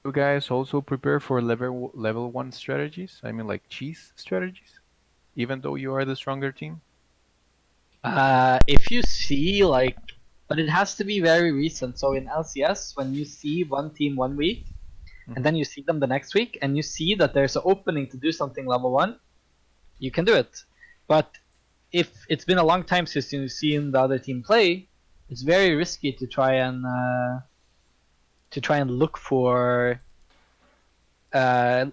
you guys also prepare for level 1 strategies? I mean, like cheese strategies, even though you are the stronger team. If you see like, but it has to be very recent. So in LCS, when you see one team 1 week, and Hmm. then you see them the next week, and you see that there's an opening to do something level 1, you can do it. But if it's been a long time since you've seen the other team play, it's very risky to try and look for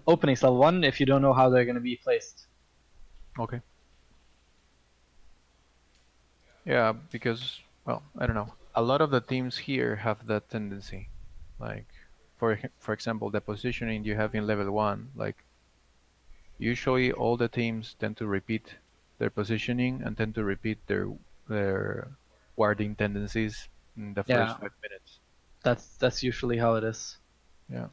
openings level 1 if you don't know how they're going to be placed. Okay. Yeah, because well, I don't know. A lot of the teams here have that tendency. Like for example, the positioning you have in level 1, like usually all the teams tend to repeat their positioning and tend to repeat their warding tendencies in the first Yeah, 5 minutes. that's usually how it is. Yeah.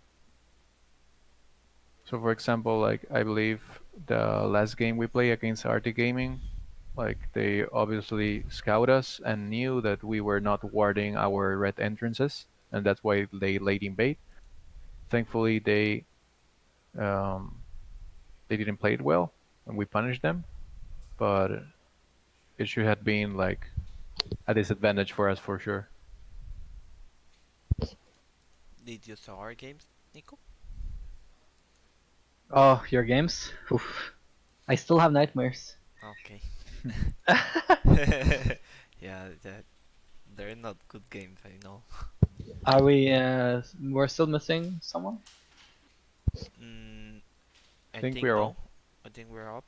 So for example, like I believe the last game we played against RT Gaming, like they obviously scout us and knew that we were not warding our red entrances, and that's why they laid in bait. Thankfully, um, they didn't play it well, and we punished them. But it should have been like a disadvantage for us for sure. Did you saw our games, Nico? Oh, your games? Oof. I still have nightmares. Okay. Yeah, that they're not good games, I know. Are we? We're still missing someone. Mm, I I think we think are all. no. I think we're up.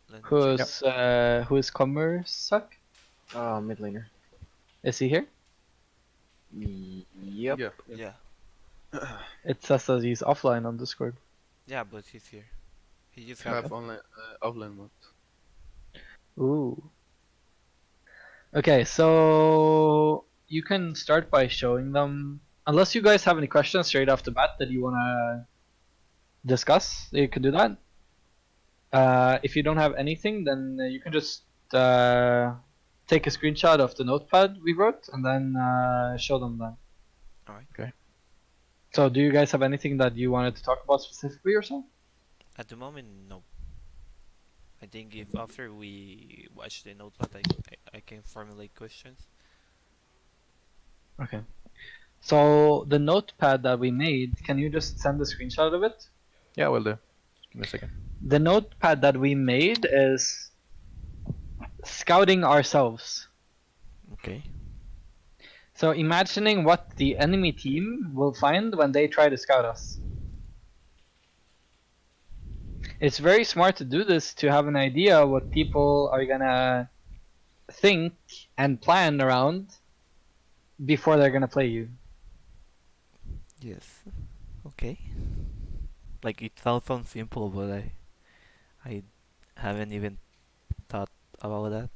Let me check. Yep. Who's Commerce suck? Mid laner. Is he here? Yep. Yeah. Yeah, It says that he's offline on Discord. yeah, but he's here. He just have. Okay. Have online offline mode. Ooh. Okay, so you can start by showing them. Unless you guys have any questions straight off the bat that you wanna discuss, you can do that. If you don't have anything, then you can just take a screenshot of the notepad we wrote and then show them that. All right. Okay. So, do you guys have anything that you wanted to talk about specifically or so? At the moment, no. I think if after we watch the notepad, I can formulate questions. Okay. So, the notepad that we made, can you just send a screenshot of it? Yeah, will do. Give me a second. The notepad that we made is scouting ourselves. Okay. So, imagining what the enemy team will find when they try to scout us. It's very smart to do this to have an idea what people are gonna think and plan around before they're gonna play you. Yes. Okay. Like it sounds simple, but I haven't even thought about that.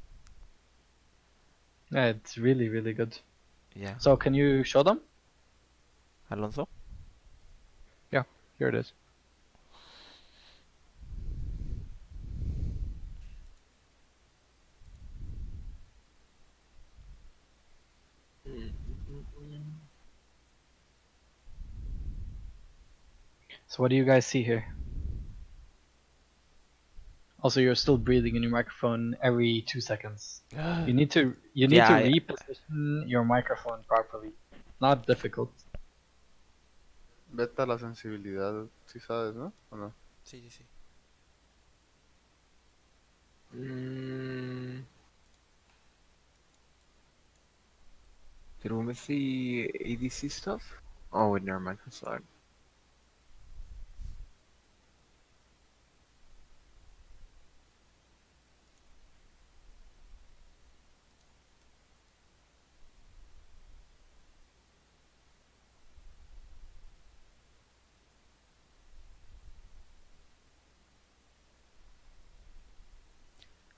Yeah, it's really, really good. Yeah. So can you show them? Alonso? Yeah, here it is. So what do you guys see here? Also, you're still breathing in your microphone every 2 seconds. You need to Yeah, reposition your microphone properly. Not difficult. Beta la sensibilidad, si sabes, ¿no? ¿O no? sí, sí, sí. Mm, did we miss the ADC stuff? Oh, wait, never mind. I saw it.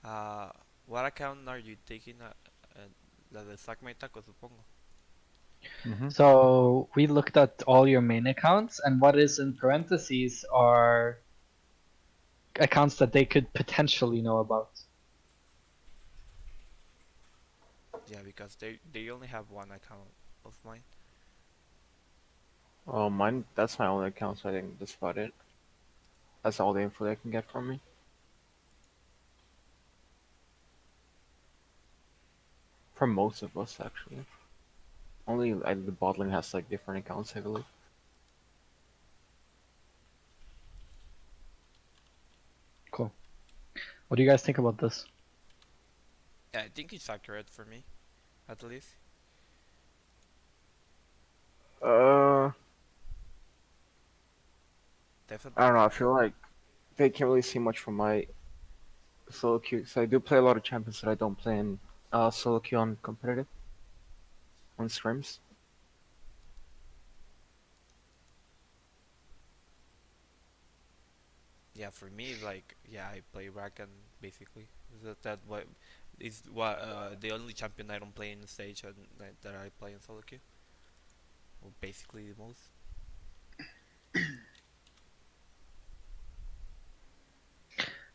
Uh, what account are you taking? La de Sac My Taco, supongo. Mm-hmm. So we looked at all your main accounts, and what is in parentheses are accounts that they could potentially know about. Yeah, because they only have one account of mine. Mine, that's my only account, so I think that's about it. That's all the info they can get from me. From most of us, actually. Only the bottling has like different accounts, I believe. Cool. What do you guys think about this? Yeah, I think it's accurate for me, at least. Uh, I Definitely. don't know. I feel like they can't really see much from my solo queue. So I do play a lot of champions that I don't play in solo queue on competitive on streams. Yeah, for me, like, yeah, I play Rakan basically. That what is what the only champion I don't play in the stage and that I play in solo queue. Well, basically the most.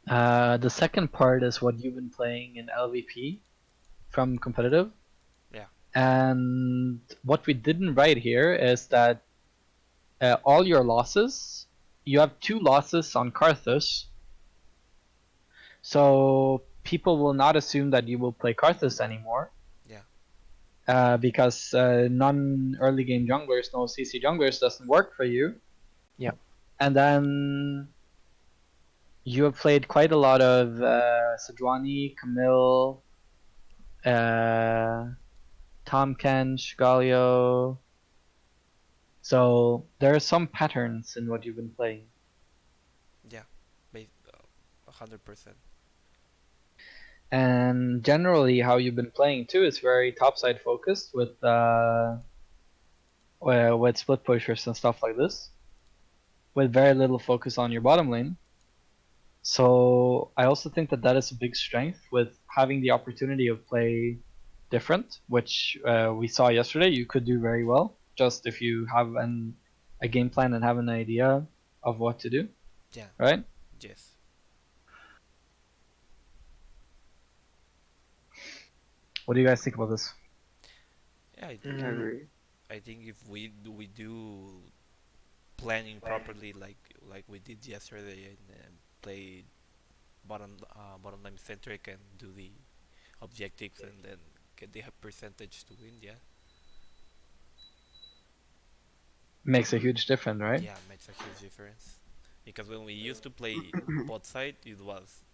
The second part is what you've been playing in LVP from competitive. Yeah, And what we didn't write here is that all your losses, you have 2 losses on Karthus. So people will not assume that you will play Karthus anymore. yeah, Because non early game junglers, no CC junglers doesn't work for you. Yeah. And then you have played quite a lot of Sejuani, Camille, uh, Tom Kench, Galio. So there are some patterns in what you've been playing. yeah, 100%. And generally, how you've been playing too is very topside focused with split pushers and stuff like this, with very little focus on your bottom lane. So I also think that that is a big strength with having the opportunity of play different, which we saw yesterday. You could do very well just if you have a game plan and have an idea of what to do, Yeah, right? yes. What do you guys think about this? Yeah, I agree. I think if we do planning properly, like we did yesterday, and play bottom line centric and do the objectives and then get the percentage to win. Yeah, Makes a huge difference, right? yeah, makes a huge difference. Because when we used to play bot side, it was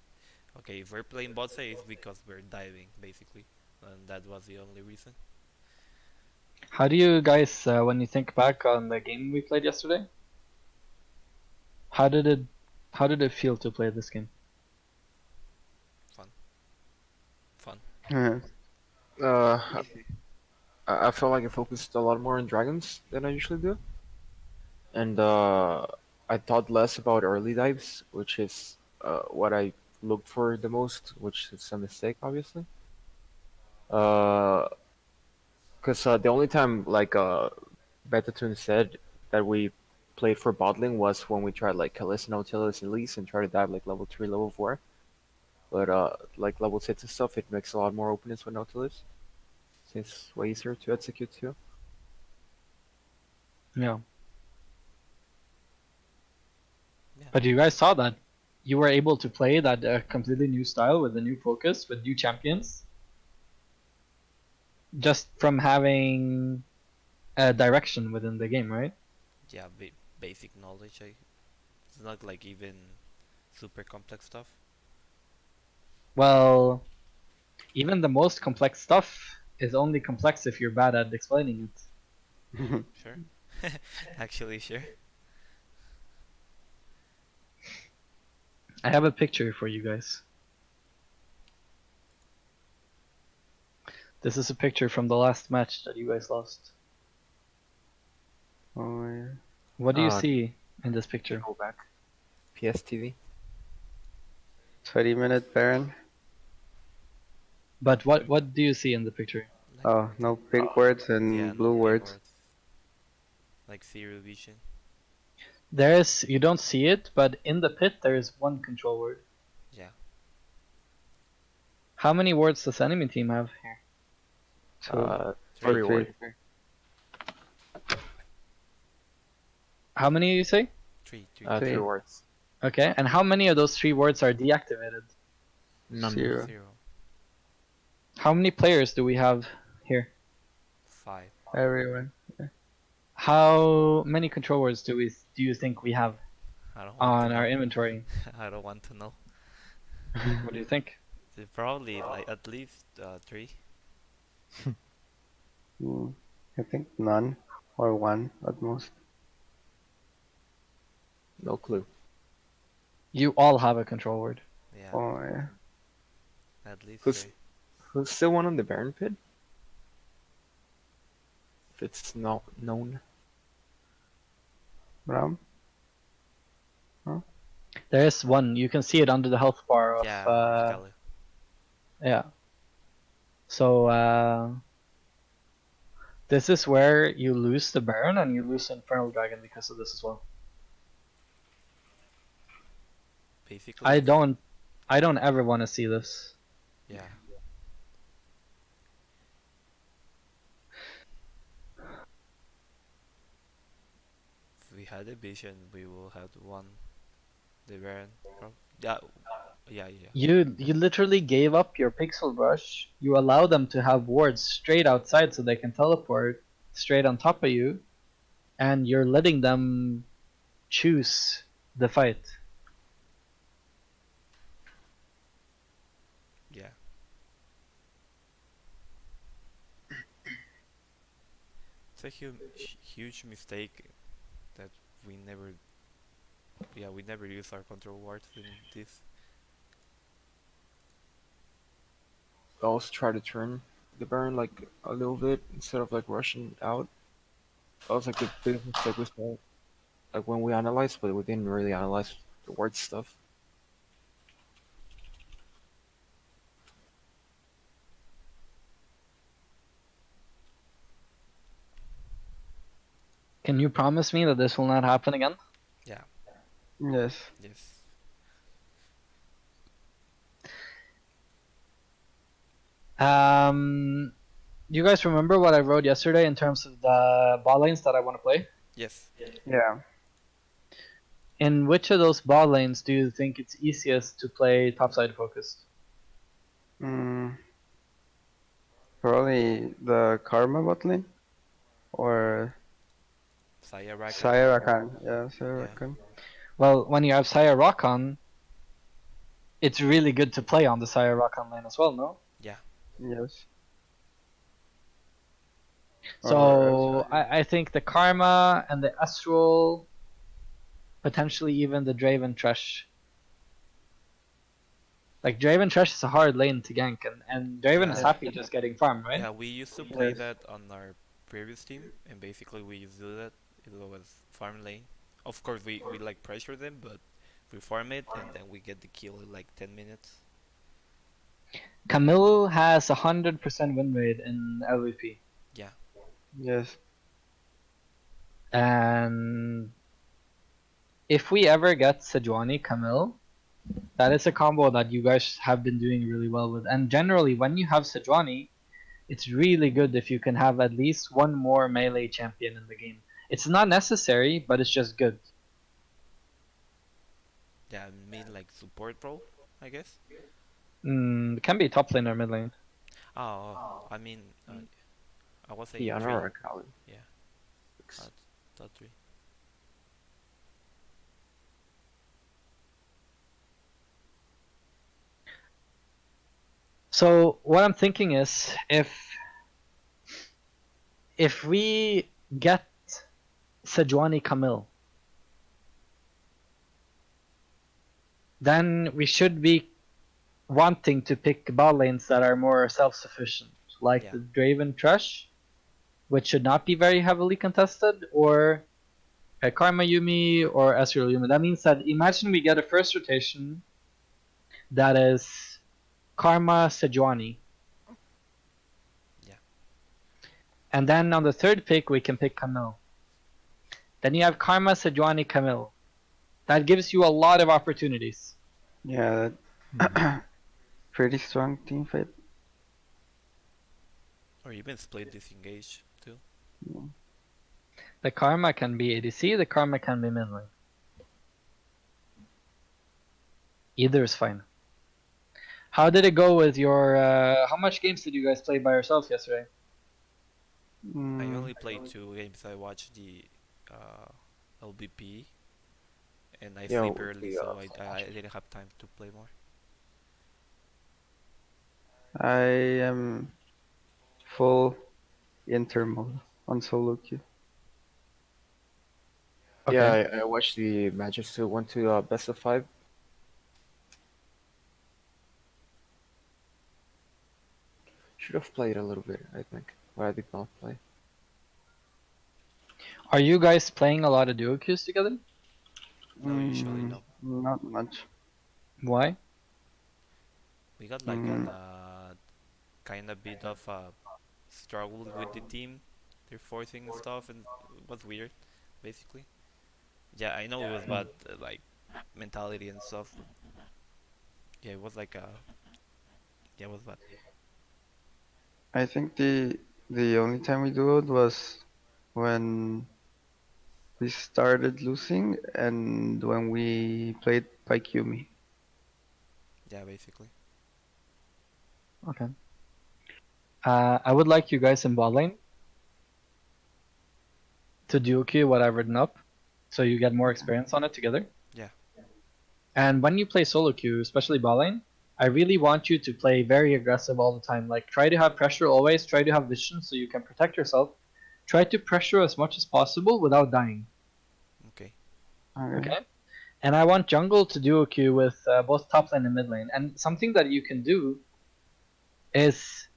okay. If we're playing bot side, it's because we're diving basically, and that was the only reason. How do you guys, when you think back on the game we played yesterday, how did it how did it feel to play this game? Fun, fun. Yeah. Uh, Easy. I felt like I focused a lot more on dragons than I usually do, and I thought less about early dives, which is what I looked for the most, which is a mistake, obviously. Uh, because the only time like Betatune said that we played for bottling was when we tried like Kalista, Nautilus, and Elise and tried to dive like level 3, level 4. But like level 6 and stuff, it makes a lot more openness with Nautilus. Since it's way easier to execute too. Yeah. Yeah, But you guys saw that you were able to play that completely new style with a new focus, with new champions, just from having a direction within the game, right? yeah, basic knowledge. It's not like even super complex stuff. Well, even the most complex stuff is only complex if you're bad at explaining it. Sure. Actually, sure. I have a picture for you guys. This is a picture from the last match that you guys lost. Oh yeah. What do you Uh, see in this can you picture? go back? PSTV. 20-minute Baron. But what do you see in the picture? Like, Oh, no pink words yeah, and no blue ping words. words. Like zero vision. There's you don't see it, but in the pit there is one control word. Yeah. How many words does enemy team have here? Two Uh, Three. or every three. word. How many you say? Three, three. Three Three. words. Okay, and how many of those 3 words are deactivated? None. 0. 0. How many players do we have here? 5. Everywhere. How many control words do you think we have I don't want to on our know. inventory? I don't want to know. What do you think? Probably like at least 3. Hmm. I think none or 1 at most. No clue. You all have a control word. Yeah, Oh yeah. at least Who's 3. who's still one on the Baron pit? If it's not known. Ram? Huh? There is one. You can see it under the health bar of Yeah, of Kali. yeah. So this is where you lose the Baron and you lose the Infernal Dragon because of this as well. Basically, I don't ever want to see this. yeah. If we had a vision, we will have won the Baron. Yeah, yeah, yeah. You literally gave up your pixel brush. You allow them to have wards straight outside so they can teleport straight on top of you, and you're letting them choose the fight. Yeah. It's a huge mistake that we never, yeah, we never use our control words in this. I also try to turn the Baron like a little bit instead of like rushing out. That was like the biggest mistake we saw. Like when we analyzed, but we didn't really analyze the word stuff. Can you promise me that this will not happen again? Yeah, Yes. yes. You guys remember what I wrote yesterday in terms of the ball lanes that I want to play? Yes. Yeah. In which of those ball lanes do you think it's easiest to play topside focused? Mm, probably the Karma botlane or Saya Rakan. Sayarakan. Yeah, Yeah. Sayarakan. Well, when you have Saya Rakan, it's really good to play on the Saya Rakan lane as well, no? Yeah. Yes. Or So I think the Karma and the Astral, potentially even the Draven Trash. Like Draven Trash is a hard lane to gank, and Draven is Yeah. happy just getting farmed, right? Yeah, we used to play yes. that on our previous team, and basically we used to do that. It was farm lane. Of course, we like pressure them, but we farm it, and then we get the kill in like 10 minutes. Camille has 100% win rate in LVP, Yeah. Yes. and if we ever get Sejuani Camille, that is a combo that you guys have been doing really well with. And generally, when you have Sejuani, it's really good if you can have at least one more melee champion in the game. It's not necessary, but it's just good. Yeah, I mean like support role, I guess. It can be top lane or mid lane. Oh, I mean, I was saying Kiana 3. or Akali? Yeah, uh, top 3. So what I'm thinking is, if we get Sejuani Camille, then we should be wanting to pick bot lanes that are more self-sufficient, like Yeah. the Draven Trash, which should not be very heavily contested, or a Karma Yumi or Ezreal Yumi. That means that imagine we get a first rotation that is Karma Sejuani. Yeah. And then on the third pick, we can pick Camille. Then you have Karma Sejuani Camille. That gives you a lot of opportunities. Yeah. Pretty strong team fight. Or even split disengage too. The Karma can be ADC, the Karma can be mid lane. Either is fine. How did it go with your, how much games did you guys play by yourself yesterday? I Mm, only played 2 games. I watched the uh, LBP and I Yeah, sleep with early, the so full I matches. didn't have time to play more. I am full Inter mode on solo queue. Yeah, Okay. I watched the matches too. Went to best of 5. Should have played a little bit, I think, but I did not play. Are you guys playing a lot of duo queues together? No, usually Mm, no. not much. Why? We got like Mm, an kind of bit of struggle with the team. They're forcing stuff and it was weird, basically. Yeah, I know it was bad, like mentality and stuff, but yeah, it was like yeah, it was bad. I think the only time we duoed was when we started losing and when we played Paikumi. Yeah, basically. Okay. I would like you guys in bot lane to duo queue what I've written up, so you get more experience on it together. Yeah. And when you play solo queue, especially bot lane, I really want you to play very aggressive all the time. Like try to have pressure always, try to have vision so you can protect yourself. Try to pressure as much as possible without dying. Okay. Okay. Okay? And I want jungle to duo queue with both top lane and mid lane. And something that you can do is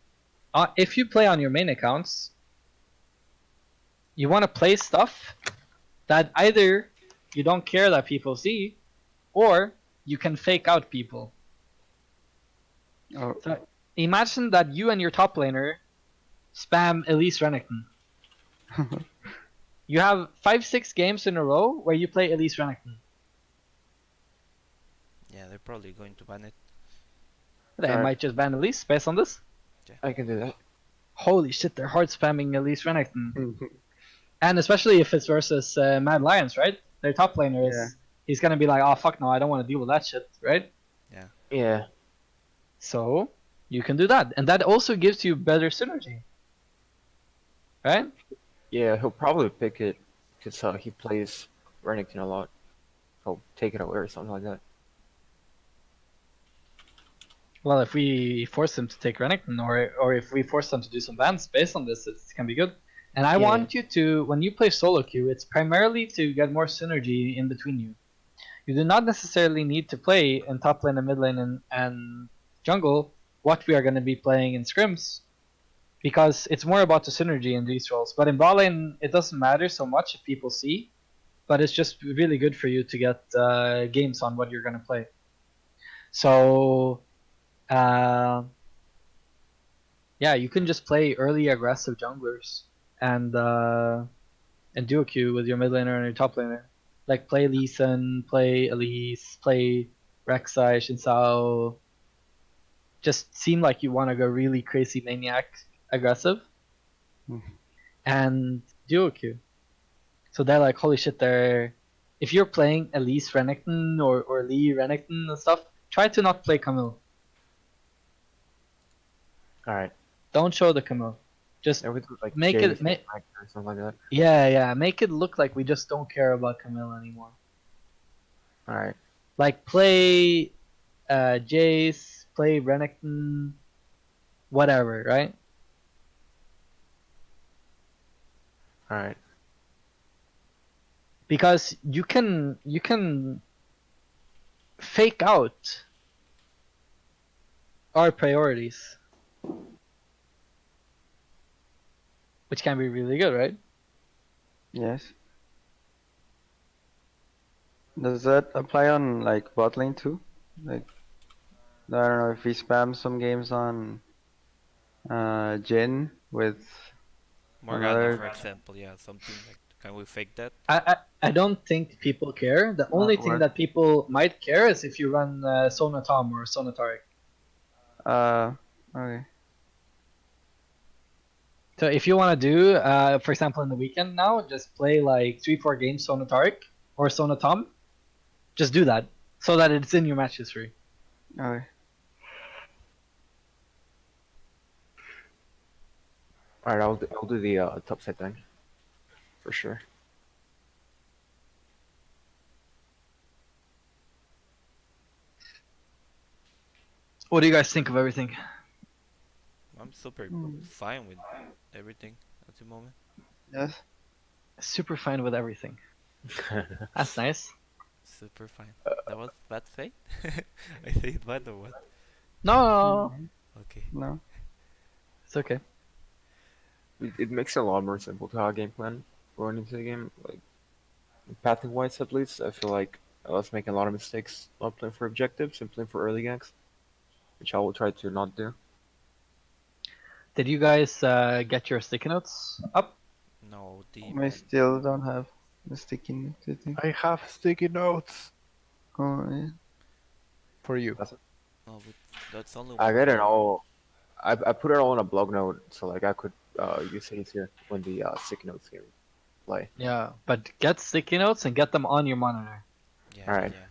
if you play on your main accounts, you want to play stuff that either you don't care that people see, or you can fake out people. Oh, So imagine that you and your top laner spam Elise Renekton. You have 5-6 games in a row where you play Elise Renekton. Yeah, they're probably going to ban it. They Alright, might just ban Elise based on this. Yeah. I can do that. Holy shit, they're hard spamming Elise Renekton. And especially if it's versus Mad Lions, right? Their top laner yeah. is, he's gonna be like, oh fuck no, I don't want to deal with that shit, right? Yeah. Yeah, So you can do that, and that also gives you better synergy, right? yeah, he'll probably pick it because he plays Renekton a lot. He'll take it away or something like that. Well, if we force him to take Renekton, or if we force them to do some bans based on this, it can be good. And I Yeah, want you to, when you play solo queue, it's primarily to get more synergy in between you. You do not necessarily need to play in top lane and mid lane and jungle what we are going to be playing in scrims, because it's more about the synergy in these roles. But in bot lane, it doesn't matter so much if people see, but it's just really good for you to get games on what you're going to play. So, uh, yeah, you can just play early aggressive junglers and do a queue with your mid laner and your top laner. Like play Lee Sin, play Elise, play Rek'Sai, Shin just seem like you want to go really crazy maniac aggressive and duo queue. So they're like, holy shit, they're if you're playing Elise Renekton or Lee Renekton and stuff, try to not play Camille. alright. Don't show the Camille. Just I would do like make Jace it or or something like that. yeah, make it look like we just don't care about Camille anymore. Alright, Like play Jace, play Renekton, whatever, right? alright. Because you can fake out our priorities, which can be really good, right? Yes. Does that apply on like bot lane too? Like I don't know if we spam some games on Jin with Morgana, another for example. Yeah, something like. Can we fake that? I don't think people care. The only thing what that people might care is if you run Sonatom or Sonataric. uh okay. So if you want to do, for example, in the weekend now, just play like 3-4 games Sonataric or Sonatom. Just do that so that it's in your match history. Okay. All right, I'll do the top set then, for sure. What do you guys think of everything? I'm super Hmm. fine with everything at the moment. Yes. Super fine with everything. That's nice. Super fine. That was bad say? I say it bad or what? No, Mhm. Okay. No. it's okay. It makes it a lot more simple to have a game plan going into the game. Like pathing wise, at least, I feel like I was making a lot of mistakes not playing for objectives and playing for early ganks, which I will try to not do. Did you guys get your sticky notes up? No, the I still don't have the sticky note, I think. I have sticky notes Oh, yeah. for you. That's no, but that's only I one get it color. all. I put it all in a blog note so like I could use it easier when the sticky notes game play. Yeah, but get sticky notes and get them on your monitor. Yeah, All yeah, right. yeah.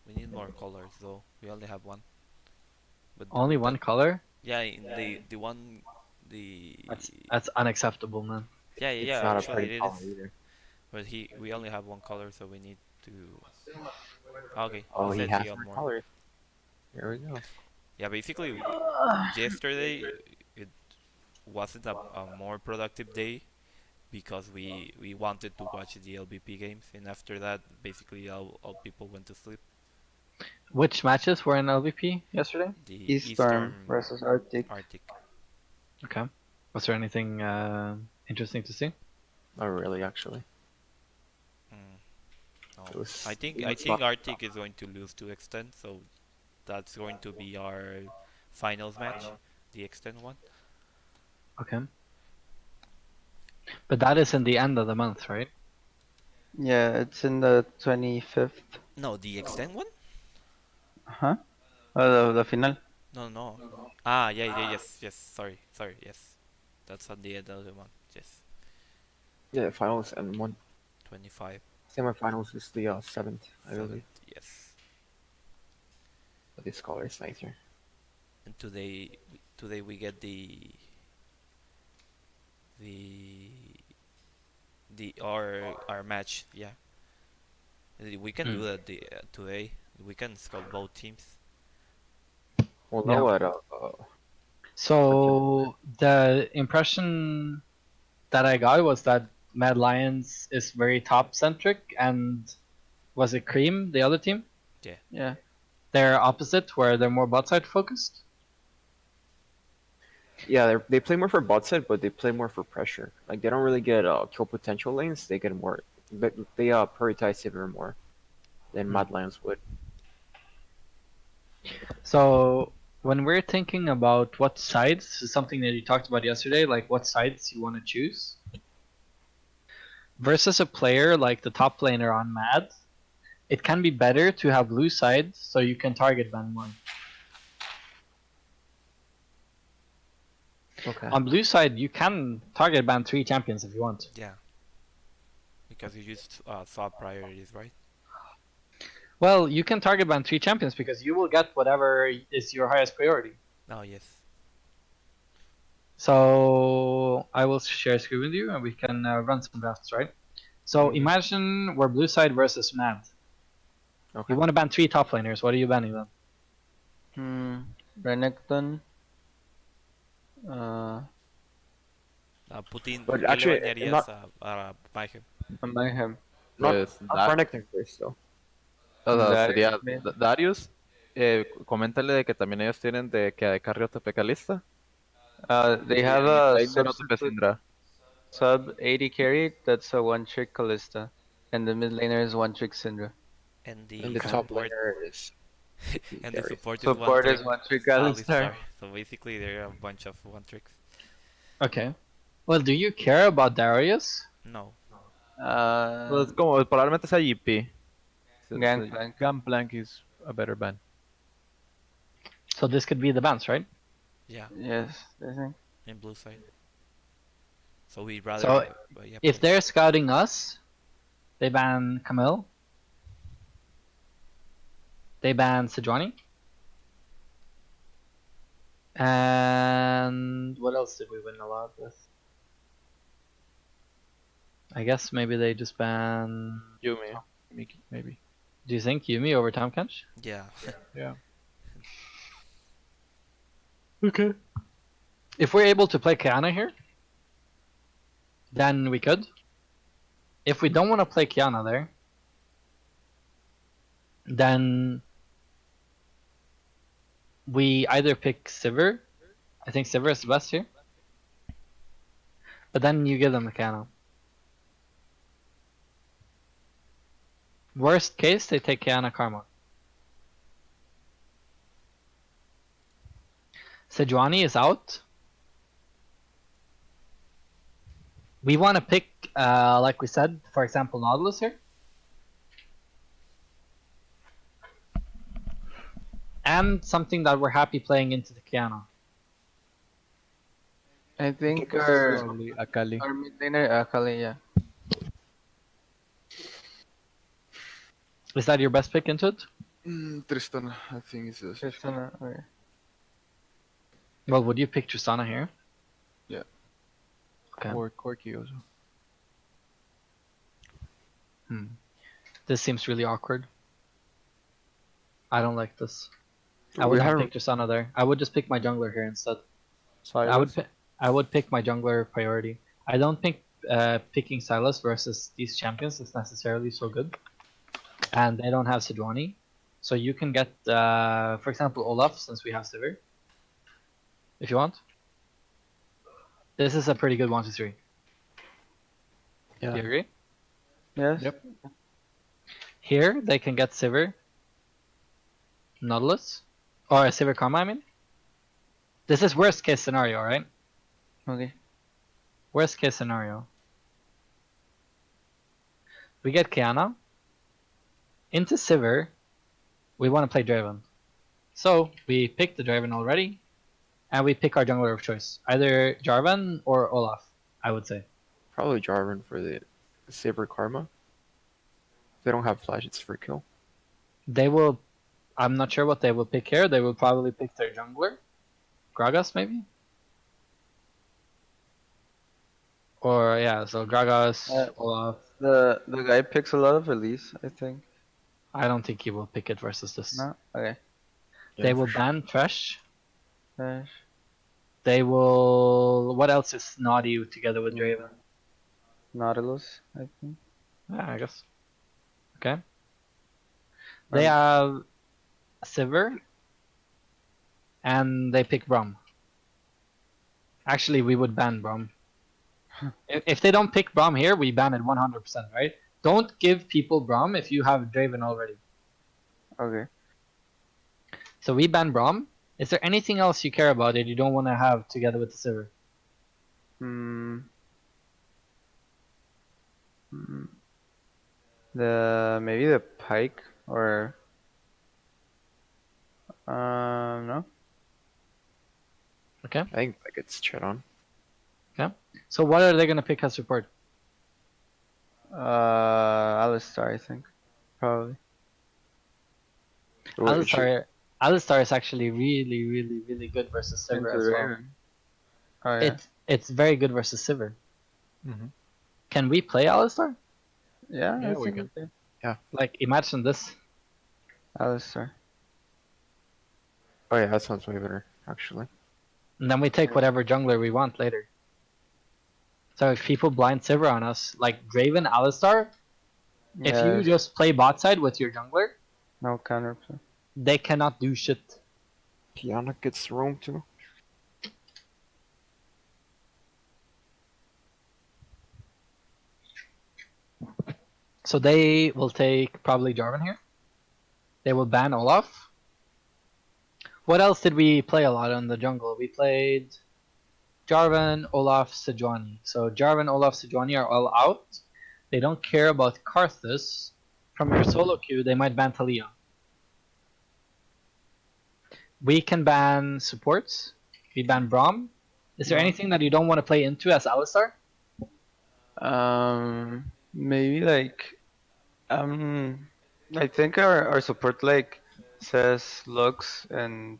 We need more colors though. We only have one. But Only with one that, color? yeah, in the one, the That's unacceptable, man. yeah, yeah, It's yeah. not a Actually, pretty it color is. either. But we only have one color, so we need to. Okay, he Oh, he said he has got more more. colors. There we go. Yeah, basically, yesterday it wasn't a more productive day because we wanted to watch the LBP games, and after that, basically all people went to sleep. Which matches were in LVP yesterday? The Eaststorm Eastern versus Arctic. Arctic. Okay. Was there anything interesting to see? Not really, actually. Mm, no, It I was think it I was think not. Arctic is going to lose to Extend, so that's going to be our finals match, the Extend one. Okay. But that is in the end of the month, right? Yeah, it's in the 25th. No, the Extend one. Huh? Oh, the final. No, no. Ah, yeah, yeah, yes, yes. Sorry, sorry, yes. That's at the end of the month. Yes, Yeah, finals and one 25, semifinals is the 7th, I believe. 7th. Yes. But this color is nicer. And today we get the our match. Yeah, we can Hmm. do that today. We can scout both teams. Well, know Yeah. what? What team? So the impression that I got was that Mad Lions is very top centric, and was it Cream, the other team? Yeah. Yeah. They're opposite, where they're more bot side focused. Yeah, they play more for bot side, but they play more for pressure. Like they don't really get kill potential lanes. They get more. They prioritize Sivir more than Hmm. Mad Lions would. So when we're thinking about what sides, this is something that you talked about yesterday, like what sides you want to choose versus a player like the top laner on Mad, it can be better to have blue side so you can target ban more. Okay. On blue side, you can target ban 3 champions if you want. Yeah. Because you used swap priorities, right? Well, you can target ban 3 champions because you will get whatever is your highest priority. Oh yes. So I will share screen with you and we can run some drafts, right? So Mhm. imagine we're blue side versus Mad. Okay. You want to ban 3 top laners. What are you banning then? Renekton. Uh, Putin, But ¿qué le actually, banearías a Mayhem? Mayhem. not Pues not Renekton first though. o sea, Darius sería mid. Darius. Coméntale de que también ellos tienen de que de carry OTP Kalista. They Y have el mid a laner OTP substitute Syndra. sub 80 carry that's a one trick Callista. And the mid laner is one trick Syndra. And And the the Okay. top support laner is TP and the Darius. support is one Support trick is one trick Alistar. Alistar. So basically, they're a bunch of one tricks. Okay. Well, do you care about Darius? No. Pues como probablemente sea GP. Gangplank. Gunplank is a better ban. So this could be the bans, right? Yeah. Yes, I think. In blue side. So we rather So yeah, if they're scouting us, they ban Camille. They ban Sejuani. And what else did we win a lot with? I guess maybe they just ban Yumi, Miki, maybe. Do you think Yumi over Tom Kench? yeah. Yeah. Okay. If we're able to play Kiana here, then we could. If we don't want to play Kiana there, then we either pick Sivir. I think Sivir is the best here. But then you give them the Kiana. Worst case, they take Kiana Karma. Sejuani is out. We want to pick, like we said, for example, Nautilus here. And something that we're happy playing into the Kiana. I think Probably Akali. our mid laner Akali, yeah. Is that your best pick into it? Tristan, I think is this. Tristana, okay. Well, would you pick Tristana here? Yeah. Okay. Or Corki also. This seems really awkward. I don't like this. I We would not haven't- pick Tristana there. I would just pick my jungler here instead. Silas. I would pick my jungler priority. I don't think picking Silas versus these champions is necessarily so good. And they don't have Sejuani. So you can get, for example, Olaf, since we have Sivir. If you want. This is a pretty good 1-2-3. Yeah. Do you agree? Yes. Yep. Here, they can get Sivir. Nautilus. Or a Sivir Karma, I mean. This is worst case scenario, right? Okay. Worst case scenario. We get Kiana. Into Sivir. We want to play Draven. So, we pick the Draven already. And we pick our jungler of choice. Either Jarvan or Olaf, I would say. Probably Jarvan for the Saber Karma. If they don't have flash, it's free kill. They will... I'm not sure what they will pick here. They will probably pick their jungler. Gragas, maybe? Or, yeah, so Gragas, Olaf. The guy picks a lot of Elise, I think. I don't think he will pick it versus this. No? Okay. They Yeah, will for sure. ban Thresh. Dash. They will... What else is naughty together with Draven? Nautilus, I think. Yeah, I guess. Okay. They have Sivir. And they pick Braum. Actually, we would ban Braum. If they don't pick Braum here, we ban it 100%, right? Don't give people Braum if you have Draven already. Okay. So we ban Braum. Is there anything else you care about that you don't want to have together with the Sivir? Hmm. Maybe the pike or no. Okay. I think that gets chat on. So what are they gonna pick as support? Alistar, I think. Probably. Or it should- Alistar is actually really, really, really good versus Sivir Into as well. Raven. Oh yeah. It's very good versus Sivir. Mm-hmm. Can we play Alistar? Yeah, Yeah, I we think can. we can. Like imagine this. Alistar. Oh yeah, that sounds way better, actually. And then we take whatever jungler we want later. So if people blind Sivir on us, like Draven, Alistar, if you Yes. just play bot side with your jungler, No counterplay. they cannot do shit. Kiana gets roam too. So they will take probably Jarvan here. They will ban Olaf. What else did we play a lot on the jungle? We played Jarvan, Olaf, Sejuani. So Jarvan, Olaf, Sejuani are all out. They don't care about Karthus. From your solo queue, they might ban Talia. We can ban supports. We ban Braum. Is there No. anything that you don't want to play into as Alistar? Maybe like um, I think our support like says looks and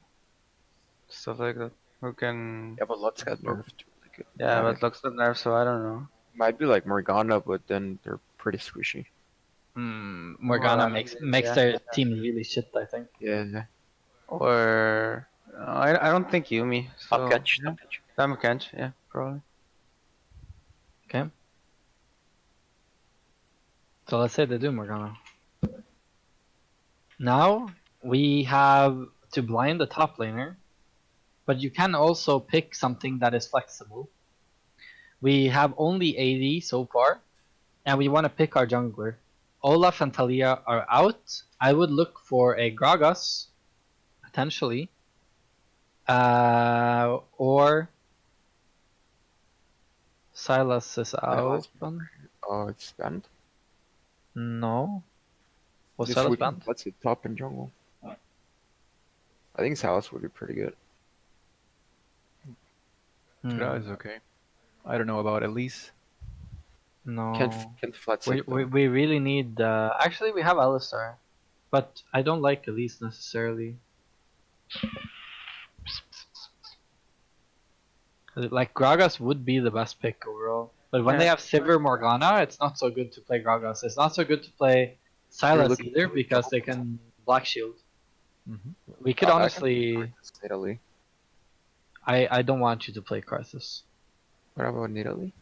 stuff like that. Who can Yeah, but Lutz got oh, nerfed really good. yeah, but looks the nerf, so I don't know. Might be like Morgana, but then they're pretty squishy. Morgana Morgana, makes yeah. their team really shit, I think. Yeah, yeah. Or I don't think Yumi. Top So catch, yeah, top catch. I'm Kench. Yeah, probably. Okay. So let's say they do Morgana. Now we have to blind the top laner, but you can also pick something that is flexible. We have only 80 so far, and we want to pick our jungler. Olaf and Talia are out. I would look for a Gragas, potentially. Or Silas is Silas. open. Oh, it's banned. No. Was Just Silas would banned? Let's it top and jungle. I think Silas would be pretty good. Kra Hmm. is okay. I don't know about Elise. No. Can't flat We, stick we, though. we really need. Actually, we have Alistar. But I don't like Elise necessarily. Like, Gragas would be the best pick overall. But when they Yeah. have Sivir Morgana, it's not so good to play Gragas. It's not so good to play You're Sylas looking either for because jungle. they can Black Shield. Hmm. We could I can honestly. Karthus Italy. I don't want you to play Karthus. What about Italy?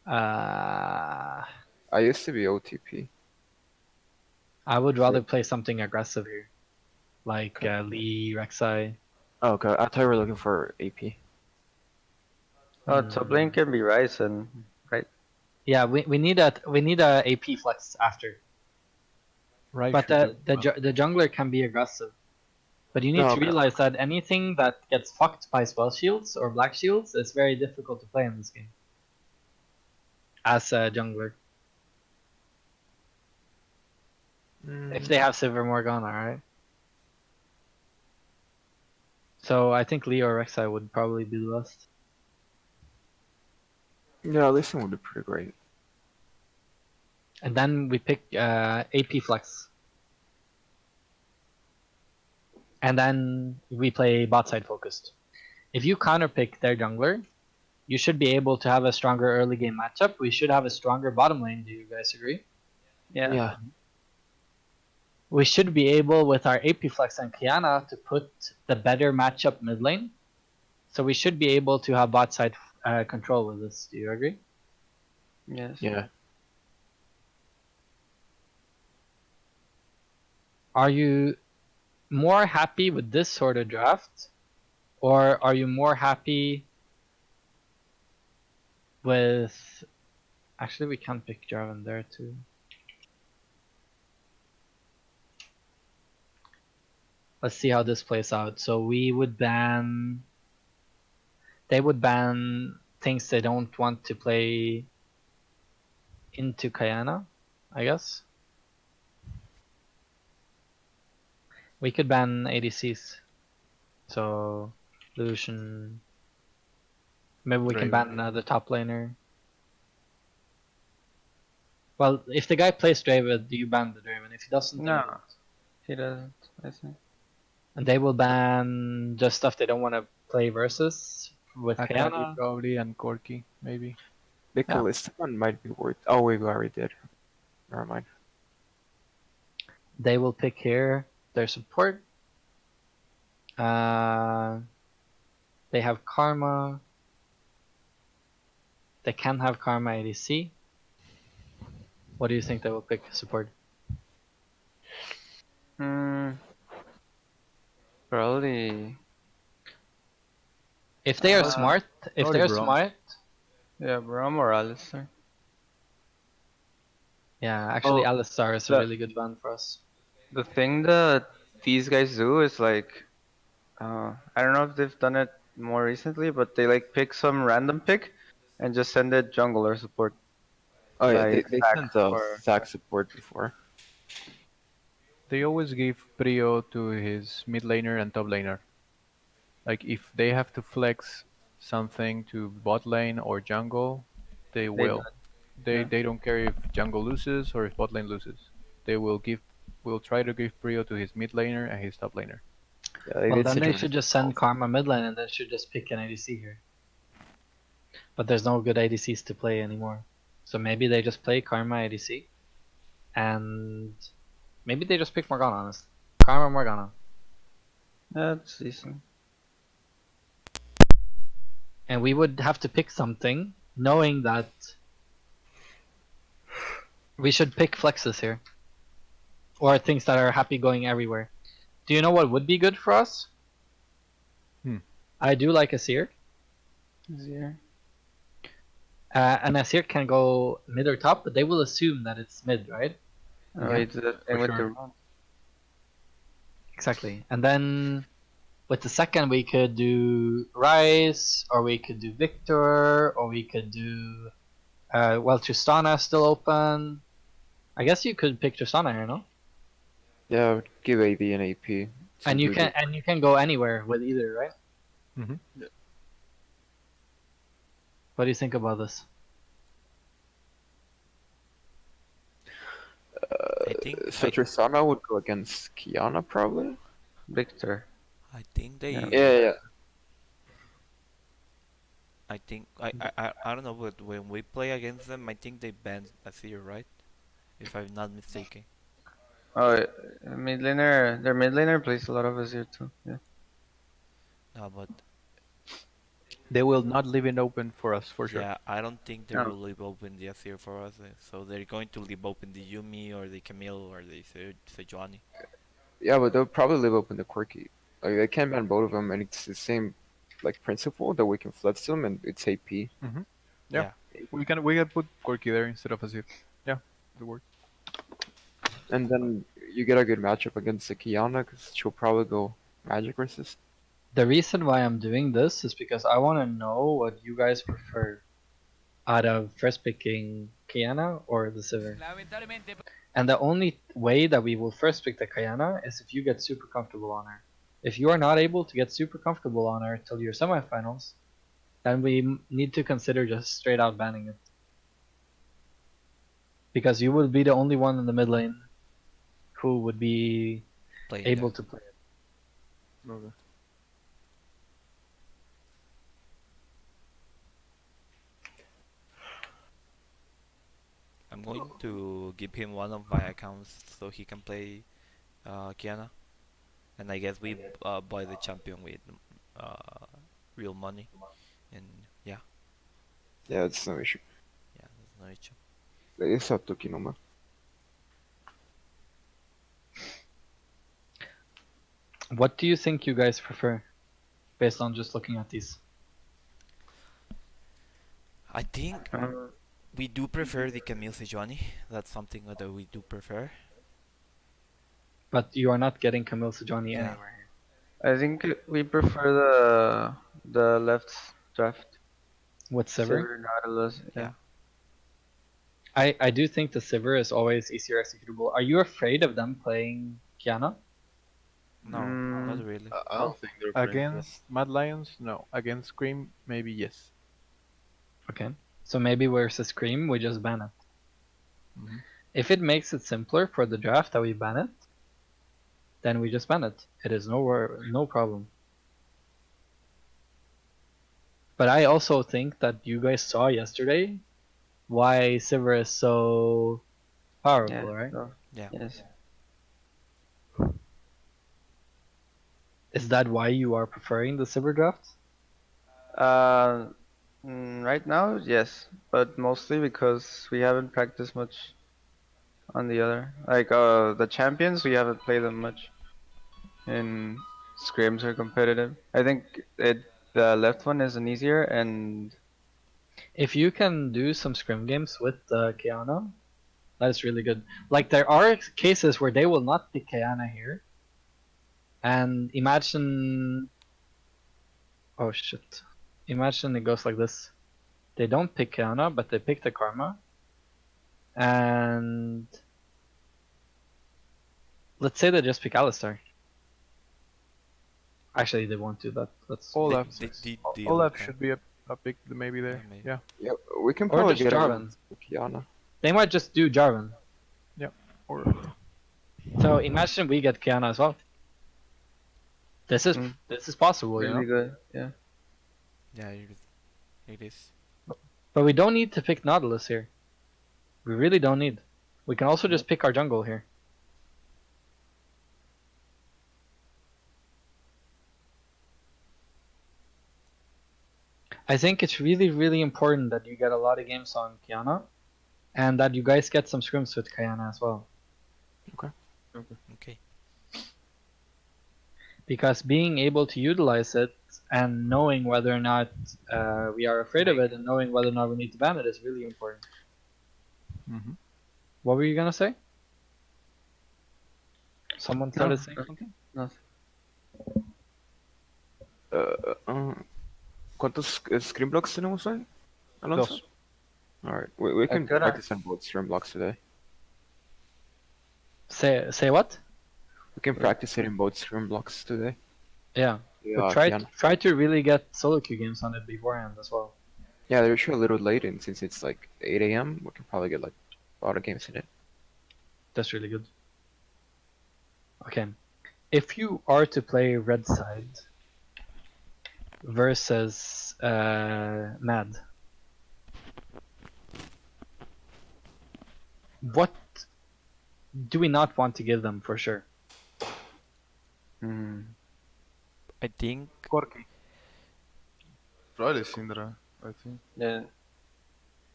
Uh, I used to be OTP. I would For rather play something aggressive here, like okay. Lee, Rek'Sai. Oh, okay. I thought you were looking for AP. Oh, top lane Mm. can be Ryzen, right? Yeah, we need a AP flex after, Right but should do well. the jungler can be aggressive. But you need Oh, to okay. realize that anything that gets fucked by spell shields or black shields is very difficult to play in this game as a jungler. If they Mm, have Silver Morgana, right? So I think Lee or Rek'Sai would probably be the best. yeah, this one would be pretty great. And then we pick AP flex. And then we play bot side focused. If you counter pick their jungler, you should be able to have a stronger early game matchup. We should have a stronger bottom lane. Do you guys agree? Yeah. Yeah. We should be able, with our AP Flex and Kiana, to put the better matchup mid lane. So we should be able to have bot side control with this. Do you agree? Yes. Yeah. Are you more happy with this sort of draft? Or are you more happy with... Actually, we can pick Jarvan there too. Let's see how this plays out. So we would ban... They would ban things they don't want to play into Kayana, I guess. We could ban ADCs. So Lucian. Maybe we can ban Draven. another top laner. Well, if the guy plays Draven, you ban the Draven. If he doesn't, then you No, don't. he doesn't. I think. And they will ban just stuff they don't want to play versus with Akali Kayana. probably and Corki maybe. The Yeah. Calista one might be worth. Oh wait, we already did. Never mind. They will pick here their support. Uh, they have Karma. They can have Karma ADC. What do you think they will pick support? Hmm. Probably. If they are Uh, smart, if Probably they're Braum. smart, yeah, Braum or Alistar. yeah, actually Oh, Alistar is a the really good ban for us. the thing that these guys do is like, I don't know if they've done it more recently, but they like pick some random pick and just send it jungle or support, Oh yeah, like they Zac sent or Zac support before. They always give prio to his mid laner and top laner. Like if they have to flex something to bot lane or jungle, they they do will. it. They Yeah. they don't care if jungle loses or if bot lane loses. They will try to give prio to his mid laner and his top laner. Yeah, like Well, it's then a they Jonas should just send also. Karma mid lane and then should just pick an ADC here. But there's no good ADCs to play anymore. So maybe they just play Karma ADC and maybe they just pick Morgana, honestly. Karma Morgana. That's decent. And we would have to pick something knowing that we should pick flexes here. Or things that are happy going everywhere. Do you know what would be good for us? Hmm. I do like Asir. Easier. And Asir can go mid or top, but they will assume that it's mid, right? Oh, Yeah, you do that for thing with the sure. run. Exactly. And then with the second, we could do Rice, or we could do Victor, or we could do. Well, Tristana is still open. I guess you could pick Tristana here, no? Yeah, I would give AD and AP to And do the. you can go anywhere with either, right? Hmm. What do you think about this? I think So Tristana would go against Kiana probably. Victor. I think Yeah. they Yeah, yeah. I think I don't know, but when we play against them, I think they banned Azir, right? If I'm not mistaken. Oh, mid laner. Their mid laner plays a lot of Azir too. Yeah. No, but They will not leave it open for us for sure. yeah, I don't think they No. will leave open the Azir for us. So they're going to leave open the Yumi or the Camille or the Sejuani. Yeah, but they'll probably live up in the quirky. Like they can ban both of them, and it's the same like principle that we can flex them, and it's AP. Hmm. Yeah, Yeah, we can put Corki there instead of Azir. Yeah, it work. And then you get a good matchup against the Kiana because she'll probably go magic resist. The reason why I'm doing this is because I want to know what you guys prefer out of first picking Kiana or the Sivir. And the only way that we will first pick the Kiana is if you get super comfortable on her. If you are not able to get super comfortable on her till your semifinals, then we need to consider just straight out banning it. Because you will be the only one in the mid lane who would be playing able that. to play it. Okay. I'm going to give him one of my accounts so he can play Kiana, and I guess we buy the champion with uh, real money, and yeah, Yeah, it's no issue. yeah, that's no issue. It's up to Kinoma. What do you think you guys prefer based on just looking at these? I think Um, we do prefer the Camille Sejuani. That's something that we do prefer. But you are not getting Camille Sejuani Yeah, anywhere here. I think we prefer the left draft. With Sivir? Silver Nautilus. yeah. Yeah. I do think the Sivir is always easier executable. Are you afraid of them playing Kiana? No, not Mm, really. I don't think they're playing that. Against Mad Lions, no. Against Scream, maybe yes. Okay. So maybe versus Scream, we just ban it. Hmm. If it makes it simpler for the draft that we ban it, then we just ban it. It is no problem. But I also think that you guys saw yesterday why Sivir is so yeah. powerful, right? So, Yeah, yes. Is that why you are preferring the Sivir draft? Uh, right now, yes, but mostly because we haven't practiced much on the other. Like the champions, we haven't played them much, and scrims are competitive. I think the left one is an easier, and If you can do some scrim games with Kiana, that is really good. Like there are cases where they will not pick Kiana here, and imagine, oh shit, imagine it goes like this: they don't pick Kiana, but they pick the Karma, and let's say they just pick Alistar. Actually, they won't do that. Let's they Olaf, they did the other Olaf time. should be a pick maybe there. maybe. Yeah, Yeah, we can Or probably just get him Jarvan. with Kiana. They might just do Jarvan. yeah. Or So imagine we get Kiana as well. This is Mm, this is possible, you really know. good. Yeah. Yeah, it is. But we don't need to pick Nautilus here. We really don't need. We can also Yeah. just pick our jungle here. I think it's really, really important that you get a lot of games on Kiana, and that you guys get some scrims with Kiana as well. Okay. Because being able to utilize it and knowing whether or not we are afraid of it and knowing whether or not we need to ban it is really important. mhm. What were you gonna say? Someone started No, saying something? nothing. ¿Cuántos screen blocks tenemos hoy, Alonso? Dos. Alright, we can Acá era. practice on both screen blocks today. Say what? We can practice it in both screen blocks today. Yeah. But Yeah, try Kiana. try to really get solo queue games on it beforehand as well. Yeah, they're usually a little late, and since it's like 8 a.m., we can probably get like a lot of games in it. That's really good. Okay. If you are to play red side versus Mad, what do we not want to give them for sure? Mm. I think Corki. Probably Syndra, I think. Yeah.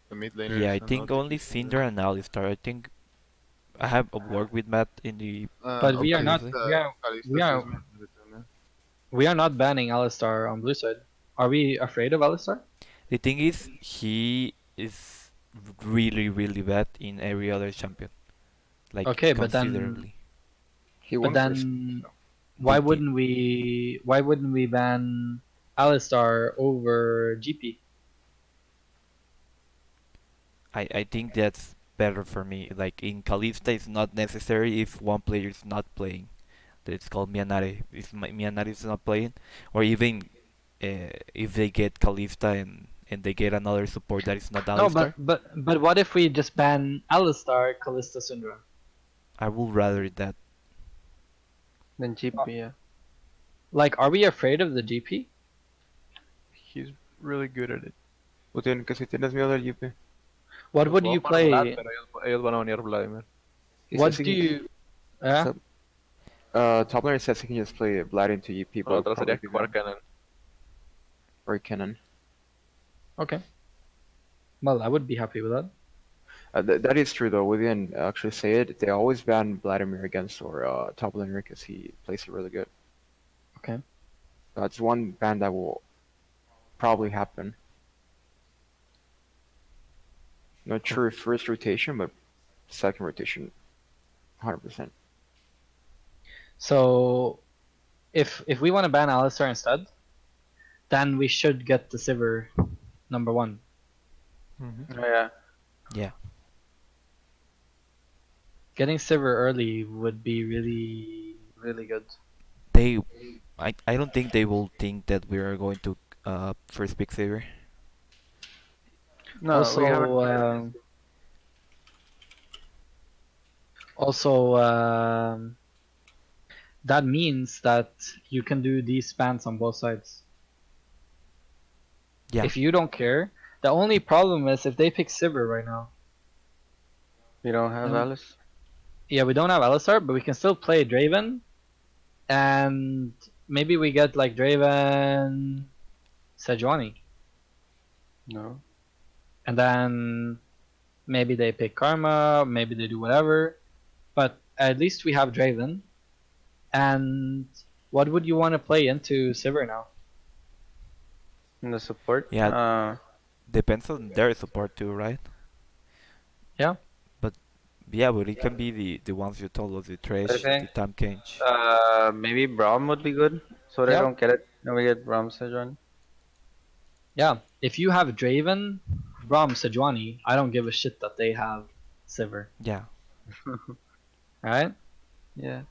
The mid laners. yeah, I and think all only TPs and Cinder and Alistar. I think I have worked with Matt in the But we are okay, not really? Kalista we are not banning Alistar on blue side. Are we afraid of Alistar? The thing is, he is really, really bad in every other champion. Like, Okay, but considerably. He but won first. then So. Big deal. why wouldn't we ban Alistar over GP? I think that's better for me. Like, in Kalista, it's not necessary if one player is not playing. It's called Mianare. If Mianare is not playing, or even if they get Kalista and they get another support that is not No, Alistar, but what if we just ban Alistar, Kalista, Syndra? I would rather that. Then GP, yeah. Like, are we afraid of the GP? He's really good at it. Que si tienes miedo del GP. What would you play? Vlad, pero ellos van a banear Vladimir. He What says he do can- you? Yeah. So, top laner says he can just play Vlad into GP, La but otra sería probably jugar Canon. or Cannon. Okay. Well, I would be happy with that. That is true though. We didn't actually say it. They always ban Vladimir against or top laner because he plays it really good. Okay. That's one ban that will probably happen. Not sure if first rotation, but second rotation, 100%. So, if we want to ban Alistar instead, then we should get the Sivir number 1. Mm-hmm. Oh, yeah. Yeah. Getting Sivir early would be really, really good. I don't think they will think that we are going to first pick Saber. No, we haven't. Also, that means that you can do these spans on both sides. Yeah. If you don't care, the only problem is if they pick Sivir right now. We don't have No. Alice. Yeah, we don't have Alistar, but we can still play Draven, and maybe we get like Draven, Sejuani, No. and then maybe they pick Karma, maybe they do whatever, but at least we have Draven. And what would you want to play into Sivir now? In the support. Yeah. Depends on their support too, right? Yeah. Yeah, but it can be the ones you told us, the Thresh, the think, Tam Kench. Maybe Braum would be good. So they Yeah. don't get it. And we get Braum Sejuani. Yeah, if you have Draven, Braum, Sejuani, I don't give a shit that they have Sivir. Yeah. Alright? Yeah.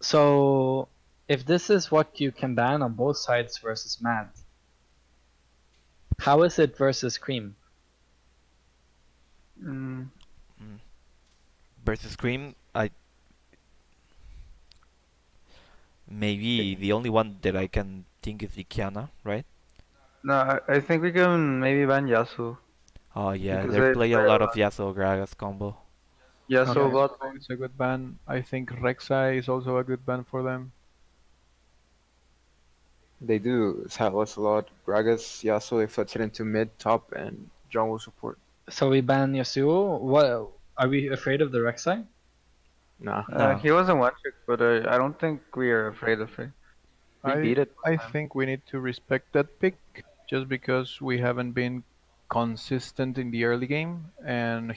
So if this is what you can ban on both sides versus Mad, how is it versus Cream? Mm, Mm. Versus Scream, I maybe the only one that I can think is the Kiana, right? no, I think we can maybe ban Yasuo Oh yeah, because they they play a play a lot of lot. Yasuo Gragas combo. Yasuo Okay. bot Yasuo lane. is a good ban. I think Rek'Sai is also a good ban for them. They do Silas a lot. Gragas, Yasuo, they flipped it into mid, top, and jungle support. So we ban Yasuo. What are we afraid of the Rek'Sai? Nah. No, He wasn't one trick, but I don't think we are afraid of it. We I beat it I last time. think we need to respect that pick just because we haven't been consistent in the early game, and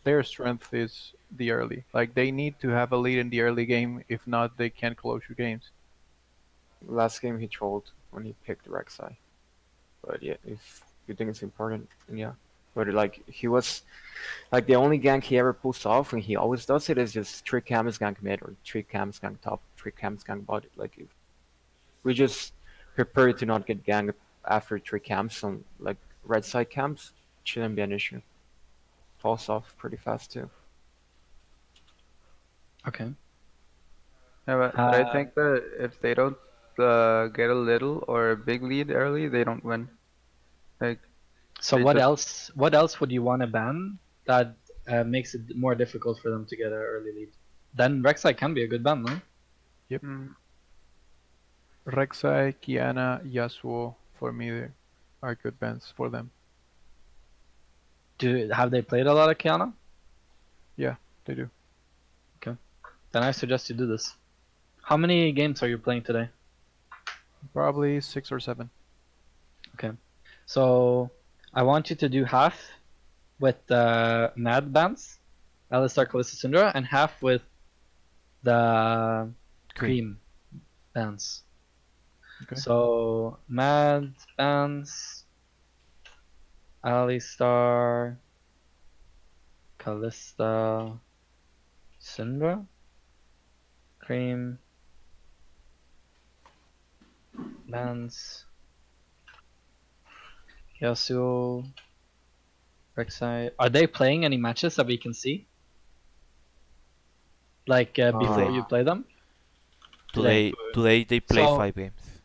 their strength is the early. Like they need to have a lead in the early game. If not, they can't close your games. Last game he trolled when he picked Rek'Sai. But yeah, if you think it's important, then yeah. But like he was like the only gank he ever pulls off, and he always does it, is just trick cams gank mid or trick cams gank top, trick cams gank bot. Like if we just prepare to not get ganked after trick cams on like red side camps, shouldn't be an issue. Falls off pretty fast too. Okay. Yeah, but I think that if they don't get a little or a big lead early, they don't win. Like So they what just else? What else would you want to ban that makes it more difficult for them to get an early lead? Then Rek'Sai can be a good ban, no? Yep. mm, Rek'Sai, Kiana, Yasuo for me are good bans for them. Have they played a lot of Kiana? Yeah, they do. Then I suggest you do this. How many games are you playing today? Probably 6 or 7. Okay. So I want you to do half with the Mad bans, Alistar, Kalista, Syndra, and half with the Cream. Cream bans. Okay. So Mad bans, Alistar, Kalista, Syndra, Cream bans, Yasuo, Rek'Sai. Are they playing any matches that we can see? Like before Today, you play them? Today. today they play So 5 games.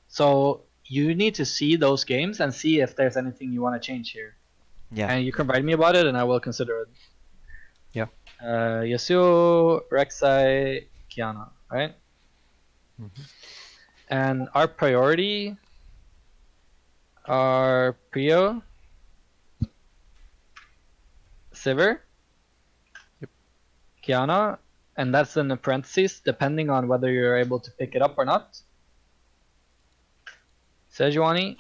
So you need to see those games and see if there's anything you want to change here. Yeah, And you can write me about it and I will consider it. Yeah. Yasuo, Rek'Sai, Kiana, right? Mhm. And our priority are Prio, Sivir, Yep. Kiana, and that's in the parentheses, depending on whether you're able to pick it up or not. Sejuani,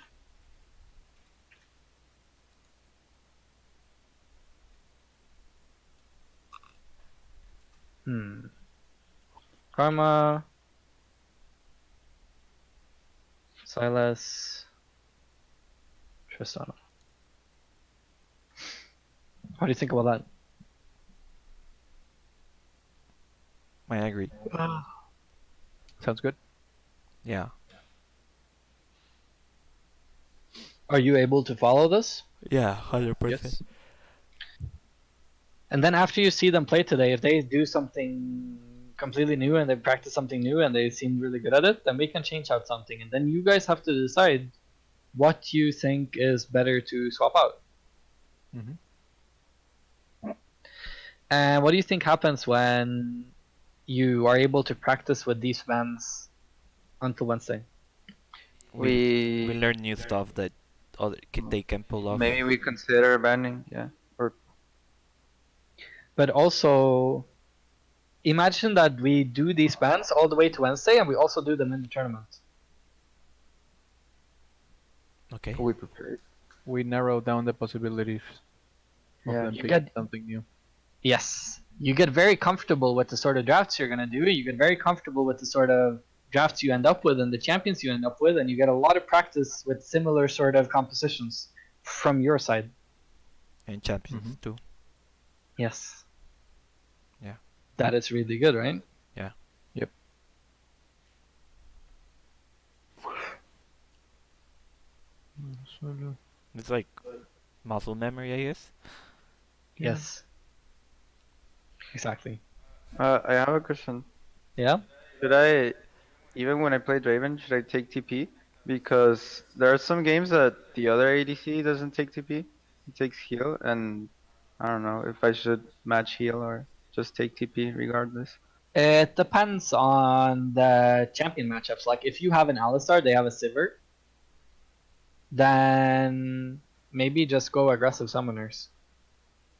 Karma, Silas, Tristana. What do you think about that? I agree. Sounds good. Yeah, Are you able to follow this? yeah, 100%. Yes. And then after you see them play today, if they do something completely new and they practice something new and they seem really good at it, then we can change out something. And then you guys have to decide what you think is better to swap out. Mhm. And what do you think happens when you are able to practice with these bands until Wednesday? We we learn new stuff that they can pull off. maybe we consider banning. Yeah. Or But also, imagine that we do these bands all the way to Wednesday and we also do them in the tournament. Okay. We prepared. We narrow down the possibilities of yeah. them You picking get something new. Yes. You get very comfortable with the sort of drafts you're going to do. You get very comfortable with the sort of drafts you end up with and the champions you end up with, and you get a lot of practice with similar sort of compositions from your side. And champions Mhm. too. Yes. Yeah. That is really good, right? Yeah. Yep. It's like muscle memory, I guess. Yeah. Yes, exactly. I have a question. Yeah. Should I, even when I play Draven, should I take TP? Because there are some games that the other ADC doesn't take TP. It takes heal, and I don't know if I should match heal or just take TP regardless. It depends on the champion matchups. Like if you have an Alistar, they have a Sivir, then maybe just go aggressive summoners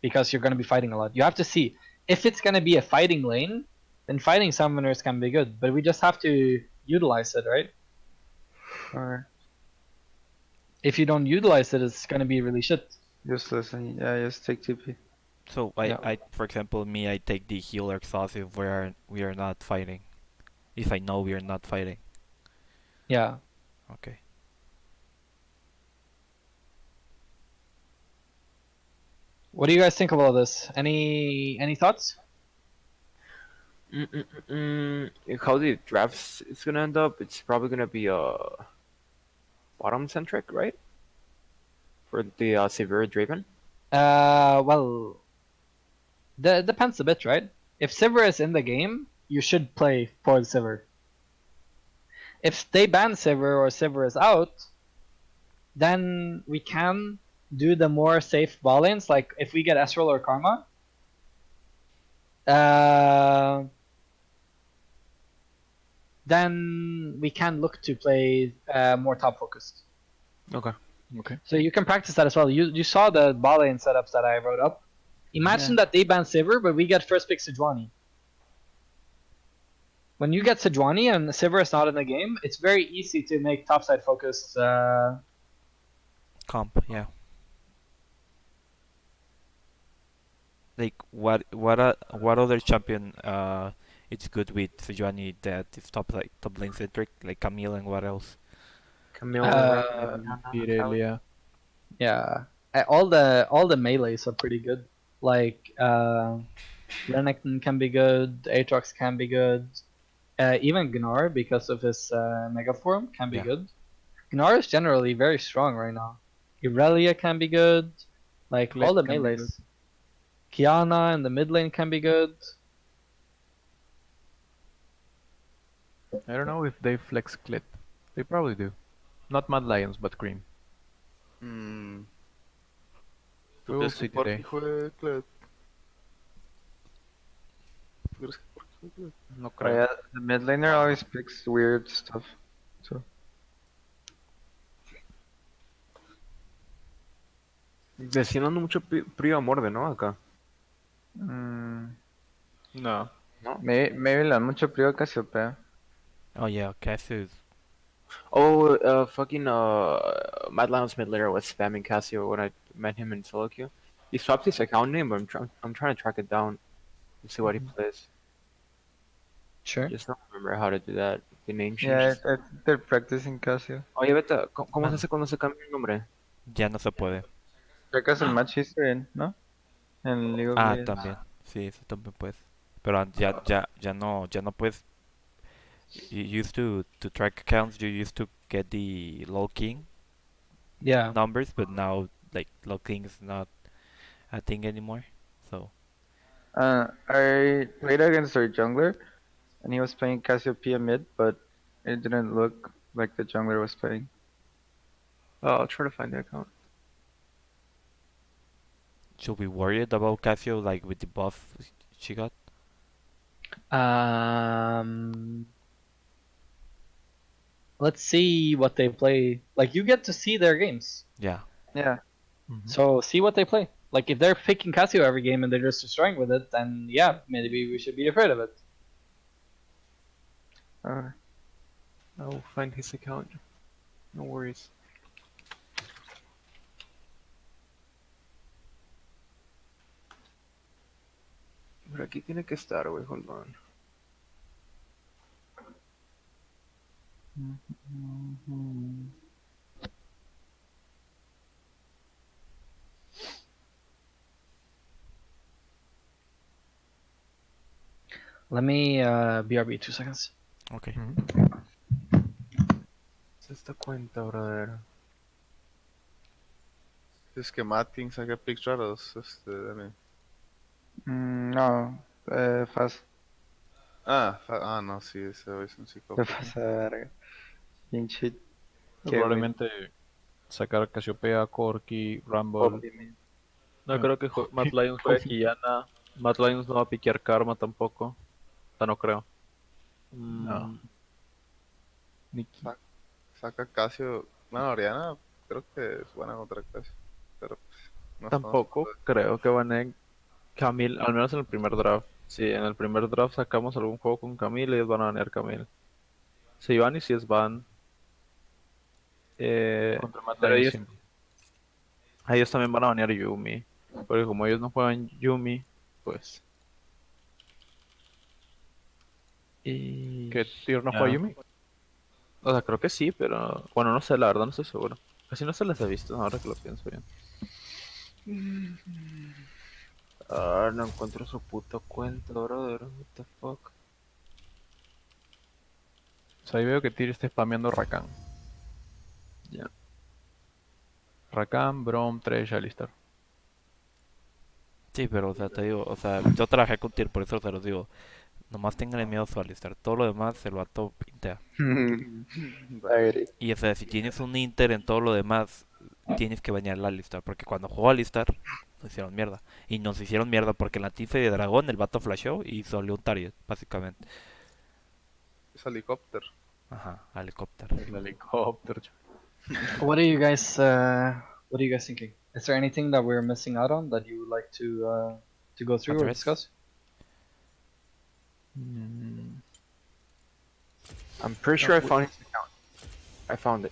because you're going to be fighting a lot. You have to see if it's going to be a fighting lane, then fighting summoners can be good, but we just have to utilize it, right? Or If you don't utilize it, it's going to be really shit. useless, and yeah, just take TP. So Yeah. for example, me, I take the healer exhaust if we are not fighting. If I know we are not fighting. Yeah. Okay. What do you guys think of all this? Any thoughts? How the drafts is gonna end up? It's probably gonna be bottom centric, right? For the severe Draven. Well, depends a bit, right? If Sivir is in the game, you should play for the Sivir. If they ban Sivir or Sivir is out, then we can do the more safe ball lanes. Like if we get Ezreal or Karma, uh, then we can look to play more top focused. Okay. Okay. So you can practice that as well. You saw the ball lane setups that I wrote up. Imagine that they ban Sivir, but we get first pick Sejuani. When you get Sejuani and Sivir is not in the game, it's very easy to make topside focused. Comp, yeah. Like what other champion it's good with Sejuani that is top lane centric, like Camille, and what else? Camille, Uh, Irelia. yeah, all the melees are pretty good. Like Renekton can be good, Aatrox can be good, even Gnar because of his mega form can be Yeah. good. Gnar is generally very strong right now. Irelia can be good, like all Click the can be good. melees. Kiana in the mid lane can be good. I don't know if they flex clip. They probably do. Not Mad Lions, but Cream. Mm. We ¿Tú will crees que see porque today. juegue Clet? ¿Tú crees que porque juegue Clet? No Oh creo. yeah, the mid laner always picks weird stuff. So Destinando mucho Prio Morde, ¿no? Acá. mm, No. ¿No? maybe le dan mucho prio a Cassiopeia. Oh yeah, Cassius. Oh, fucking Mad Lions mid laner was spamming Cassio when I met him in solo queue. He swapped his account name, but I'm trying to track it down to see what he plays. Sure. Just don't remember how to do that. The name Yeah, changes. I think they're practicing Cassio. Oye, Beta, ¿cómo se Bueno, hace cuando se cambia el nombre? ya no se puede. Checas el match history, ¿no? En League of Ah, Legends. también. Sí, eso también puedes. Pero ya no puedes. You used to track accounts. You used to get the low king Yeah. numbers, but now like low king is not a thing anymore. So I played against their jungler, and he was playing Cassiopeia mid, but it didn't look like the jungler was playing. I'll try to find the account. should we worried about Casio like with the buff she got? Um, let's see what they play. Like you get to see their games, Yeah. Yeah, so see what they play. Like if they're picking Casio every game and they're just destroying with it, then yeah, maybe we should be afraid of it. uh, I'll find his account. No worries. Pero aquí tiene que estar, güey, hold on. Let me BRB 2 seconds. Okay. Es esta cuenta, brother. Schematic, saca picks raros, Dani. No, fast, No, sí, ese güey es un te psicópata. pasa de verga. Pinche Kevin. Probablemente sacar Casiopea, Corki, Rumble. Optimism. No creo que Mad Lions juegue Quillana. Mad Lions no va a piquear Karma tampoco. O sea, no creo. No, Mm, Nikki. Saca Casio. Bueno, Oriana creo que es buena contra Casio. Pero pues, no estamos tampoco creo que van Camille, al menos en el primer draft. Si en el primer draft sacamos algún juego con Camille, ellos van a banear Camille. Si van y si es van. Contra Mad Pero Lions ellos, siempre. ellos también van a banear Yumi. Porque como ellos no juegan Yumi, pues. Y. ¿Qué tier no ya. juega Yumi? O sea, creo que sí, pero. Bueno, no sé, la verdad no estoy seguro. Casi no se les ha visto, ahora que lo pienso bien. No encuentro su puto cuento, brother. What the fuck? O sea, ahí veo que Tyr está spameando Rakan. Ya. Rakan, Braum, Thresh, Alistar. Sí, pero o sea, te digo, o sea, yo trabajé con Tyr, por eso te los digo. Nomás tengan miedo a su Alistar. Todo lo demás el vato pintea. Agri. Y o sea, si tienes un Inter en todo lo demás, tienes que bañar al Alistar. Porque cuando jugó Alistar, nos hicieron mierda. Y nos hicieron mierda porque en la tifa de dragón el vato flashó y salió un target, básicamente. Es helicóptero. Ajá, helicóptero. El helicóptero. What are you guys thinking? Is there anything that we're missing out on that you would like to go through or Address? discuss? Mm, I'm pretty sure I found his account. I found it.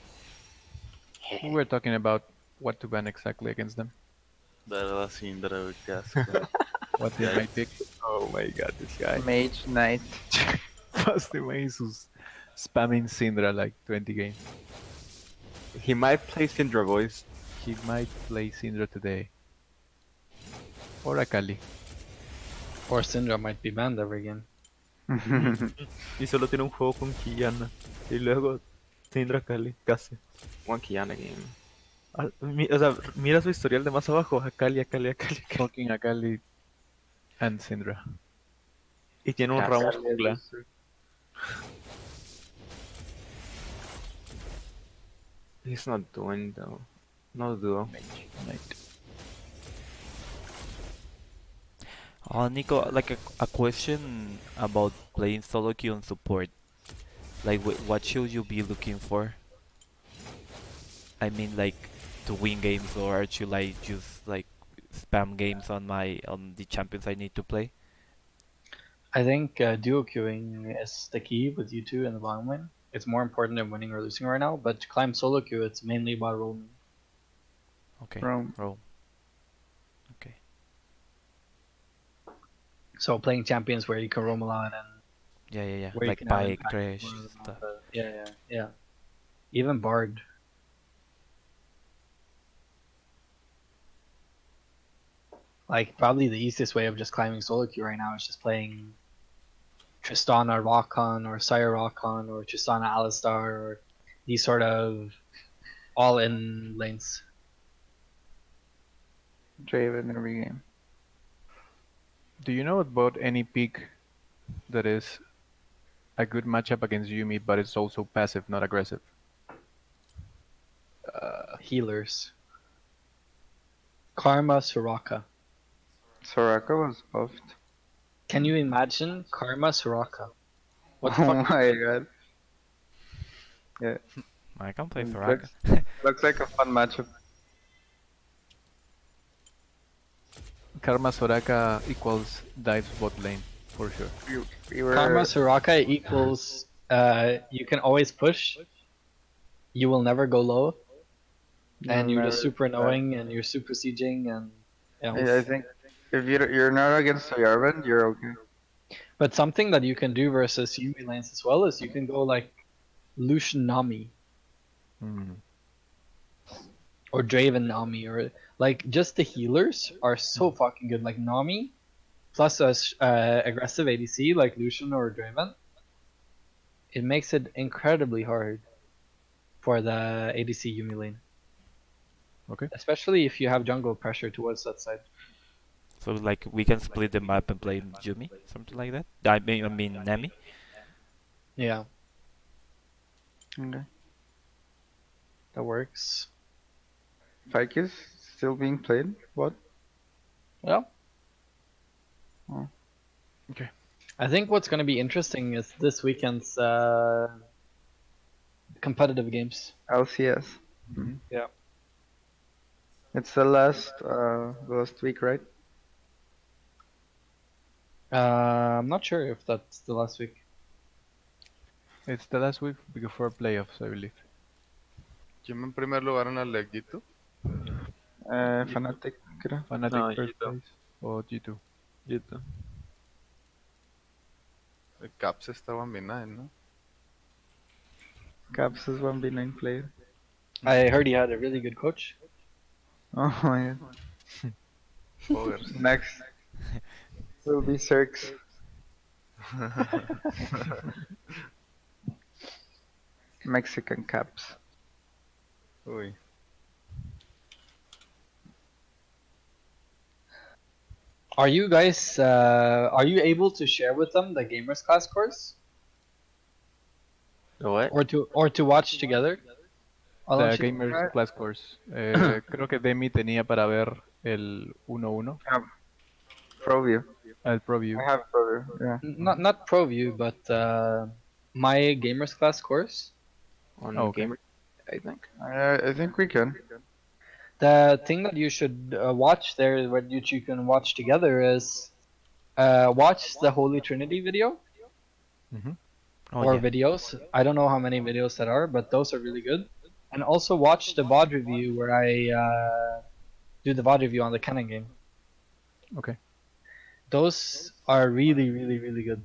we were talking about what to ban exactly against them. Dale la Syndra, güey, qué asco. What is my pick? Oh my god, this guy. Mage Knight. First the sus spamming Syndra like 20 games. He might play Syndra, boys. He might play Syndra today. Or Akali. Or Syndra might be banned every game. Y solo tiene un juego con Quillana. Y luego Syndra Kali, casi. One Kiana game. O sea, mira su historial de más abajo. Akali, Akali, Akali. Fucking Akali and Syndra. Y tiene un Casi. Ramos jungla. He's not doing though. No duo. Knight. Nico, like a question about playing solo queue on support. Like, what should you be looking for? I mean, like, to win games, or should like just like spam games on the champions I need to play? I think duo queuing is the key with you two in the long run. It's more important than winning or losing right now, but to climb solo queue, it's mainly about roaming. Okay, Rome. roam. Okay. So playing champions where you can roam a lot and Yeah, yeah, yeah. where you Like can have Pike, impact Thresh, more than stuff. yeah. Even Bard. Like probably the easiest way of just climbing solo queue right now is just playing Tristana Rockon or Sire Rockon or Tristana Alistar or these sort of all-in lanes. Draven every game. Do you know about any pick that is a good matchup against Yumi, but it's also passive, not aggressive? Healers. Karma Soraka. Soraka was buffed. Can you imagine Karma Soraka? What the Oh fuck? my god. Yeah. I can play Mm, Soraka. Looks like a fun matchup. Karma Soraka equals dives bot lane, for sure. We were Karma Soraka equals you can always push. You will never go low, and you're just super annoying, and you're super sieging, and Yeah, I think if you're not against the Yarvan, you're okay. But something that you can do versus Yumi lanes as well is you can go like Lucian Nami Mm. or Draven Nami or like just the healers are so fucking good. Like Nami plus a aggressive ADC like Lucian or Draven, it makes it incredibly hard for the ADC Yumi lane. Okay. especially if you have jungle pressure towards that side. So like we can split the map and play Jumi, something like that. I mean Nami. Yeah, Okay. that works. Pike is still being played. What? Well, Oh. Okay. I think what's going to be interesting is this weekend's competitive games. LCS. Hmm. Yeah. It's the last week, right? I'm not sure if that's the last week. It's the last week before playoffs, I believe. ¿Quién va en primer lugar en el Leg G2? Fnatic, creo. Fnatic No, first Gito. place or G2. Gito. El Caps está 1v9, ¿no? Caps is 1v9 player. I heard he had a really good coach. Oh my god. Poggers. Next will be Cirx. Mexican Caps. Uy. Are you guys are you able to share with them the gamers class course The what? or to watch together? The Alan, Gamers Right. Class Course. Creo que Demi tenía para ver el 1-1 ProView. al ProView. I have ProView. Yeah. not ProView, but my gamers class course. On Oh, okay. Gamer, I think. I think we can. The thing that you should watch there, which you can watch together, is watch the Holy Trinity video Hmm. Oh or yeah. videos. I don't know how many videos that are, but those are really good. And also watch the VOD review where I do the VOD review on the Canon game. Okay. Those are really, really, really good.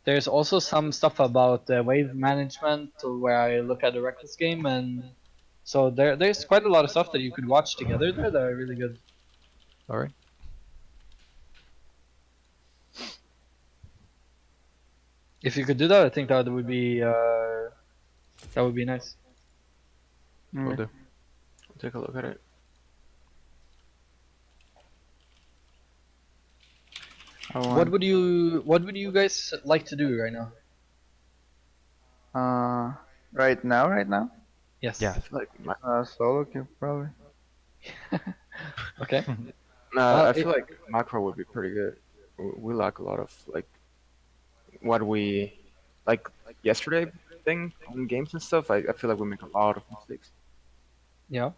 There's also some stuff about wave management where I look at the Reckless game, and so there's quite a lot of stuff that you could watch together there that are really good. All right. If you could do that, I think that would be nice. Will Okay. do. I'll take a look at it. What would you guys like to do right now? Right now? Yes. Yeah. I feel like Solo queue, probably. Okay. I feel like macro would be pretty good. We lack a lot of like what we like yesterday thing on games and stuff. I feel like we make a lot of mistakes. Yeah.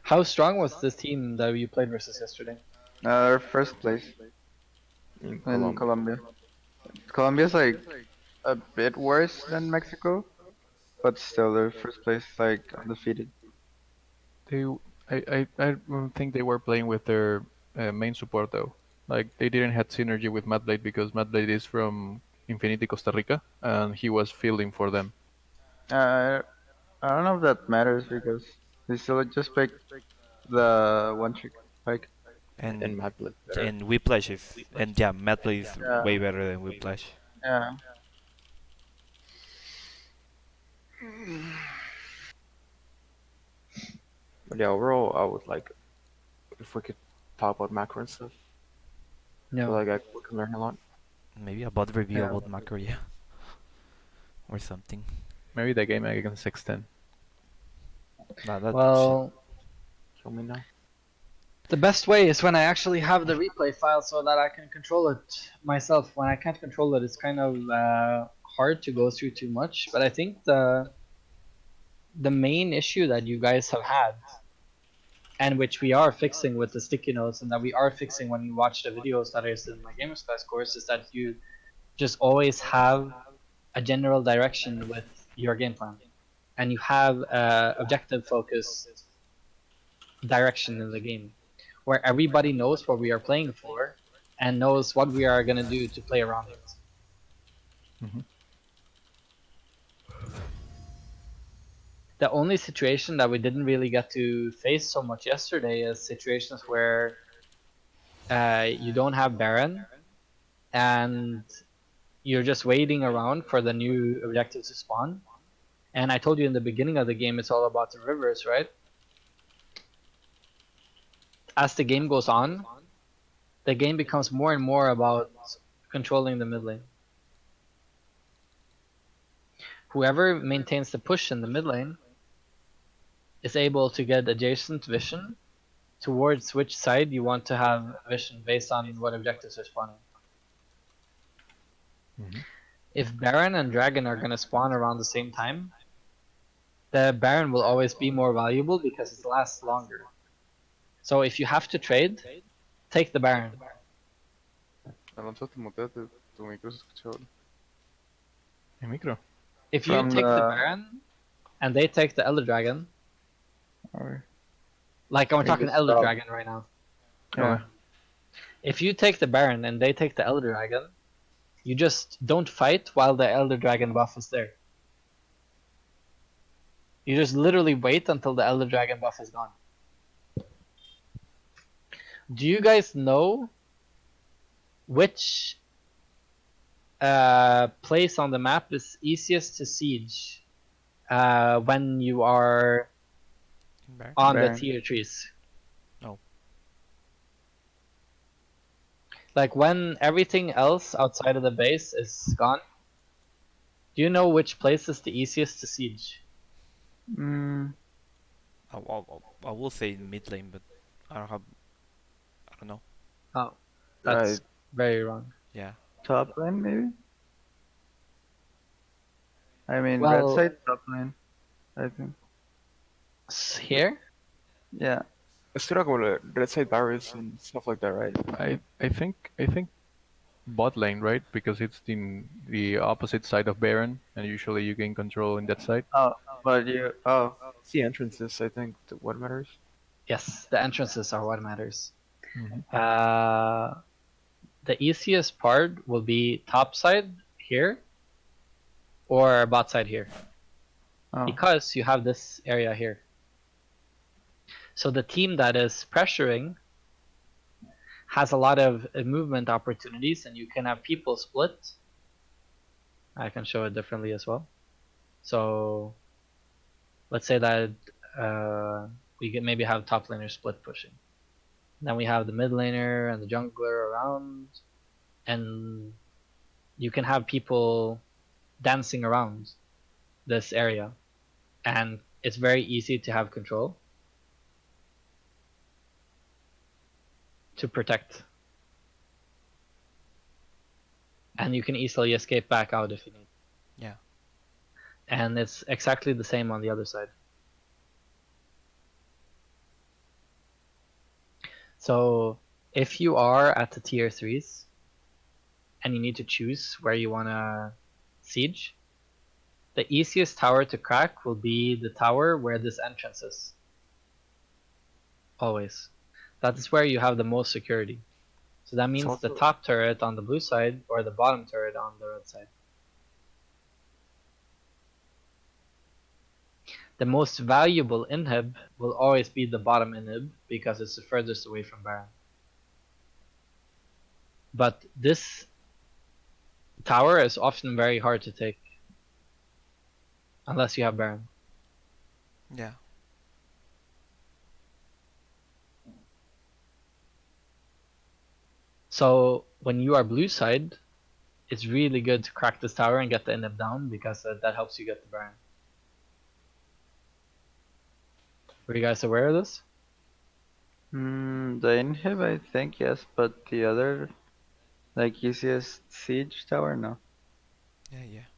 How strong was this team that you played versus yesterday? First place In in Colombia. Colombia. Colombia's like a bit worse than Mexico, but still they're first place, like undefeated. They, I don't think they were playing with their main support though. Like they didn't have synergy with Matt Blade because Matt Blade is from Infinity Costa Rica and he was fielding for them. Uh, I don't know if that matters because they still just pick the one trick pike. And And Matt Blade better. and Whiplash is and yeah, Medley is Yeah, way better than Whiplash. yeah. But yeah, overall, I would like if we could talk about macro and stuff. I feel No. like we can learn a lot. Maybe a bot review Yeah. about Macro, yeah, or something. Maybe the game against X10. Nah, that Well, Kill me now. the best way is when I actually have the replay file so that I can control it myself. When I can't control it, it's kind of hard to go through too much. But I think the main issue that you guys have had, and which we are fixing with the sticky notes, and that we are fixing when you watch the videos that is in my gamers class course, is that you just always have a general direction with your game plan, and you have objective focused direction in the game, where everybody knows what we are playing for and knows what we are gonna do to play around it. Hmm. The only situation that we didn't really get to face so much yesterday is situations where you don't have Baron and you're just waiting around for the new objective to spawn, And I told you in the beginning of the game, it's all about the rivers, right? As the game goes on, the game becomes more and more about controlling the mid lane. Whoever maintains the push in the mid lane is able to get adjacent vision towards which side you want to have vision based on what objectives are spawning. Mm-hmm. If Baron and Dragon are going to spawn around the same time, the Baron will always be more valuable because it lasts longer. So if you have to trade, take the Baron. Alonso, te muteate, tu micro se escucha ahora. El micro. If you From take the the Baron and they take the Elder Dragon, or like I'm we talking just Elder stop. Dragon right now. Yeah. Okay. If you take the Baron and they take the Elder Dragon, you just don't fight while the Elder Dragon buff is there. You just literally wait until the Elder Dragon buff is gone. Do you guys know which place on the map is easiest to siege when you are Baron? on the Baron. tier trees? No. Like when everything else outside of the base is gone, do you know which place is the easiest to siege? Mm, I will say mid lane, but I don't have. I don't know. Oh, I that's very wrong. Yeah. top lane maybe. I mean, red Well, side top lane. I think. here? Yeah. esto era como red side barriers and stuff like that, right? I think bot lane, right? Because it's in the opposite side of Baron, and usually you gain control in that side. Oh, but you. Oh, It's the entrances, I think, what matters. Yes, the entrances are what matters. Mm-hmm. The easiest part will be top side here or bot side here oh. because you have this area here. So the team that is pressuring has a lot of movement opportunities and you can have people split. I can show it differently as well. So let's say that we can maybe have top laner split pushing. Then we have the mid laner and the jungler around, and you can have people dancing around this area, and it's very easy to have control to protect. And you can easily escape back out if you need. Yeah. And it's exactly the same on the other side. So if you are at the tier 3s and you need to choose where you want to siege, the easiest tower to crack will be the tower where this entrance is. Always. That is where you have the most security. So that means the also- top turret on the blue side or the bottom turret on the red side. The most valuable inhib will always be the bottom inhib because it's the furthest away from Baron. But this tower is often very hard to take unless you have Baron. Yeah. So when you are blue side, it's really good to crack this tower and get the inhib down because that helps you get the Baron. Were you guys aware of this? The inhib, I think yes, but the other, like easiest siege tower, no. Yeah.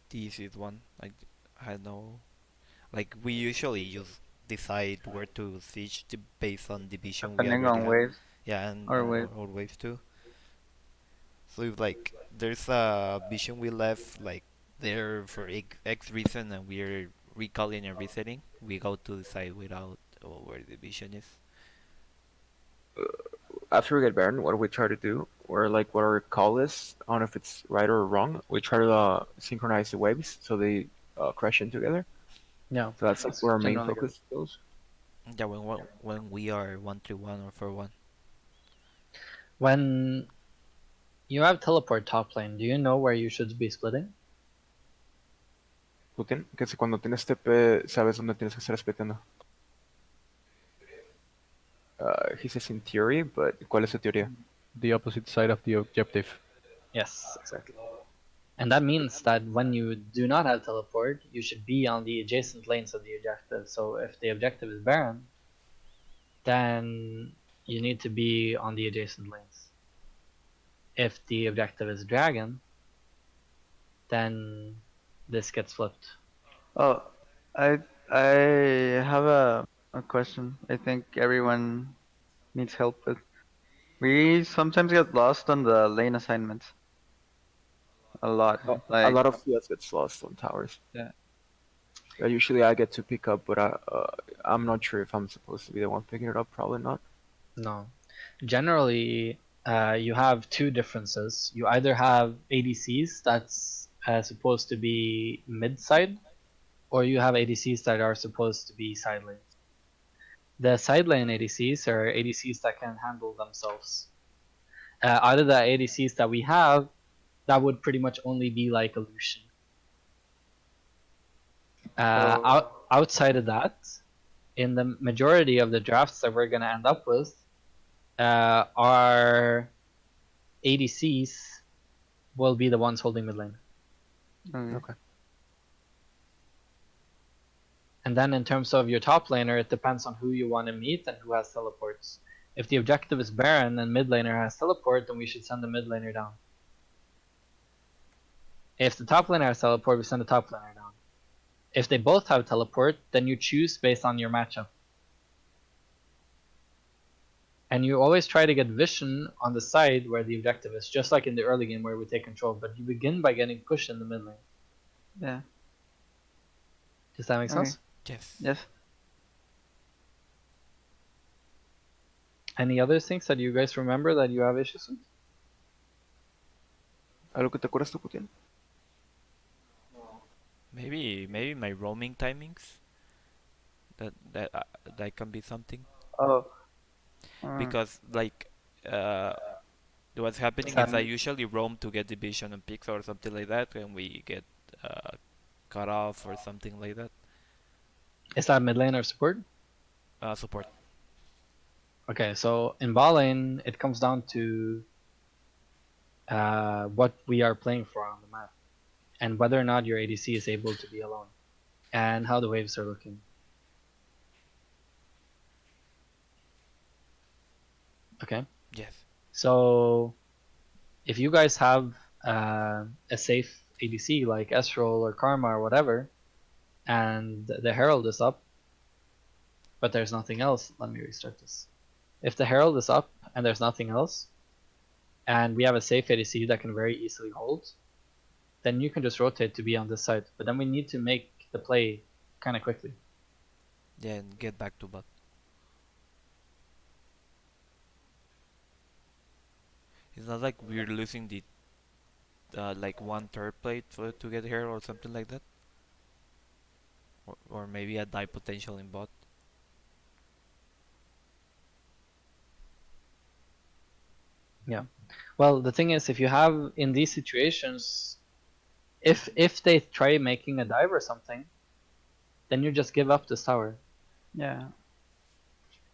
The easiest one. I know. Like we usually just decide where to siege based on division we Depending already on have. waves Yeah, and or wave. or waves too. So if like there's a vision we left like there for X reason and we're recalling and resetting, we go to the side without where the vision is. After we get Baron, what do we try to do? Or like what our call is, I don't know if it's right or wrong. We try to synchronize the waves so they crash in together. No. So that's like That's where our main generally good. focus goes. Yeah, when we are 1-1 or 4-1. When you have teleport top lane, do you know where you should be splitting? Putin, que si cuando tienes TP sabes dónde tienes que estar spiteando. He says in theory, but ¿cuál es su teoría? The opposite side of the objective. Yes, exactly. And that means that when you do not have teleport, you should be on the adjacent lanes of the objective. So if the objective is Baron, then you need to be on the adjacent lanes. If the objective is Dragon, then this gets flipped. Oh, I I have a question. I think everyone needs help with. We sometimes get lost on the lane assignments a lot. A Like, lot of CS gets lost on towers. yeah. Usually I get to pick up, but I'm not sure if I'm supposed to be the one picking it up. Probably not. No. Generally, you have two differences. You either have ADCs that's supposed to be mid side, or you have ADCs that are supposed to be side lanes. The side lane ADCs are ADCs that can handle themselves. Out of the ADCs that we have, that would pretty much only be like a Lucian. Outside of that, in the majority of the drafts that we're going to end up with, our ADCs will be the ones holding mid lane. Okay. And then in terms of your top laner, it depends on who you want to meet and who has teleports. If the objective is Baron and mid laner has teleport, then we should send the mid laner down. If the top laner has teleport, we send the top laner down. If they both have teleport, then you choose based on your matchup. And you always try to get vision on the side where the objective is, just like in the early game where we take control, but you begin by getting pushed in the mid lane. Yeah. Does that make Okay. sense? Yes. Yes. Any other things that you guys remember that you have issues with? ¿Algo que te acuerdas tú, Putin? Maybe my roaming timings. That can be something Oh. because like uh, what's happening is I usually roam to get division on picks or something like that, and we get cut off or something like that. Is that mid lane or support? Support. Okay, so in bot lane, it comes down to what we are playing for on the map, and whether or not your ADC is able to be alone, and how the waves are looking. Okay, Yes. so if you guys have a safe ADC like Esrol or Karma or whatever, and the Herald is up, but there's nothing else, let me restart this. If the Herald is up and there's nothing else, and we have a safe ADC that can very easily hold, then you can just rotate to be on this side. But then we need to make the play kind of quickly. Yeah, and get back to bot. It's not like we're losing the like one third plate to get here or something like that, or maybe a die potential in bot. Yeah. Well, the thing is, if you have in these situations, if they try making a dive or something, then you just give up this tower. Yeah.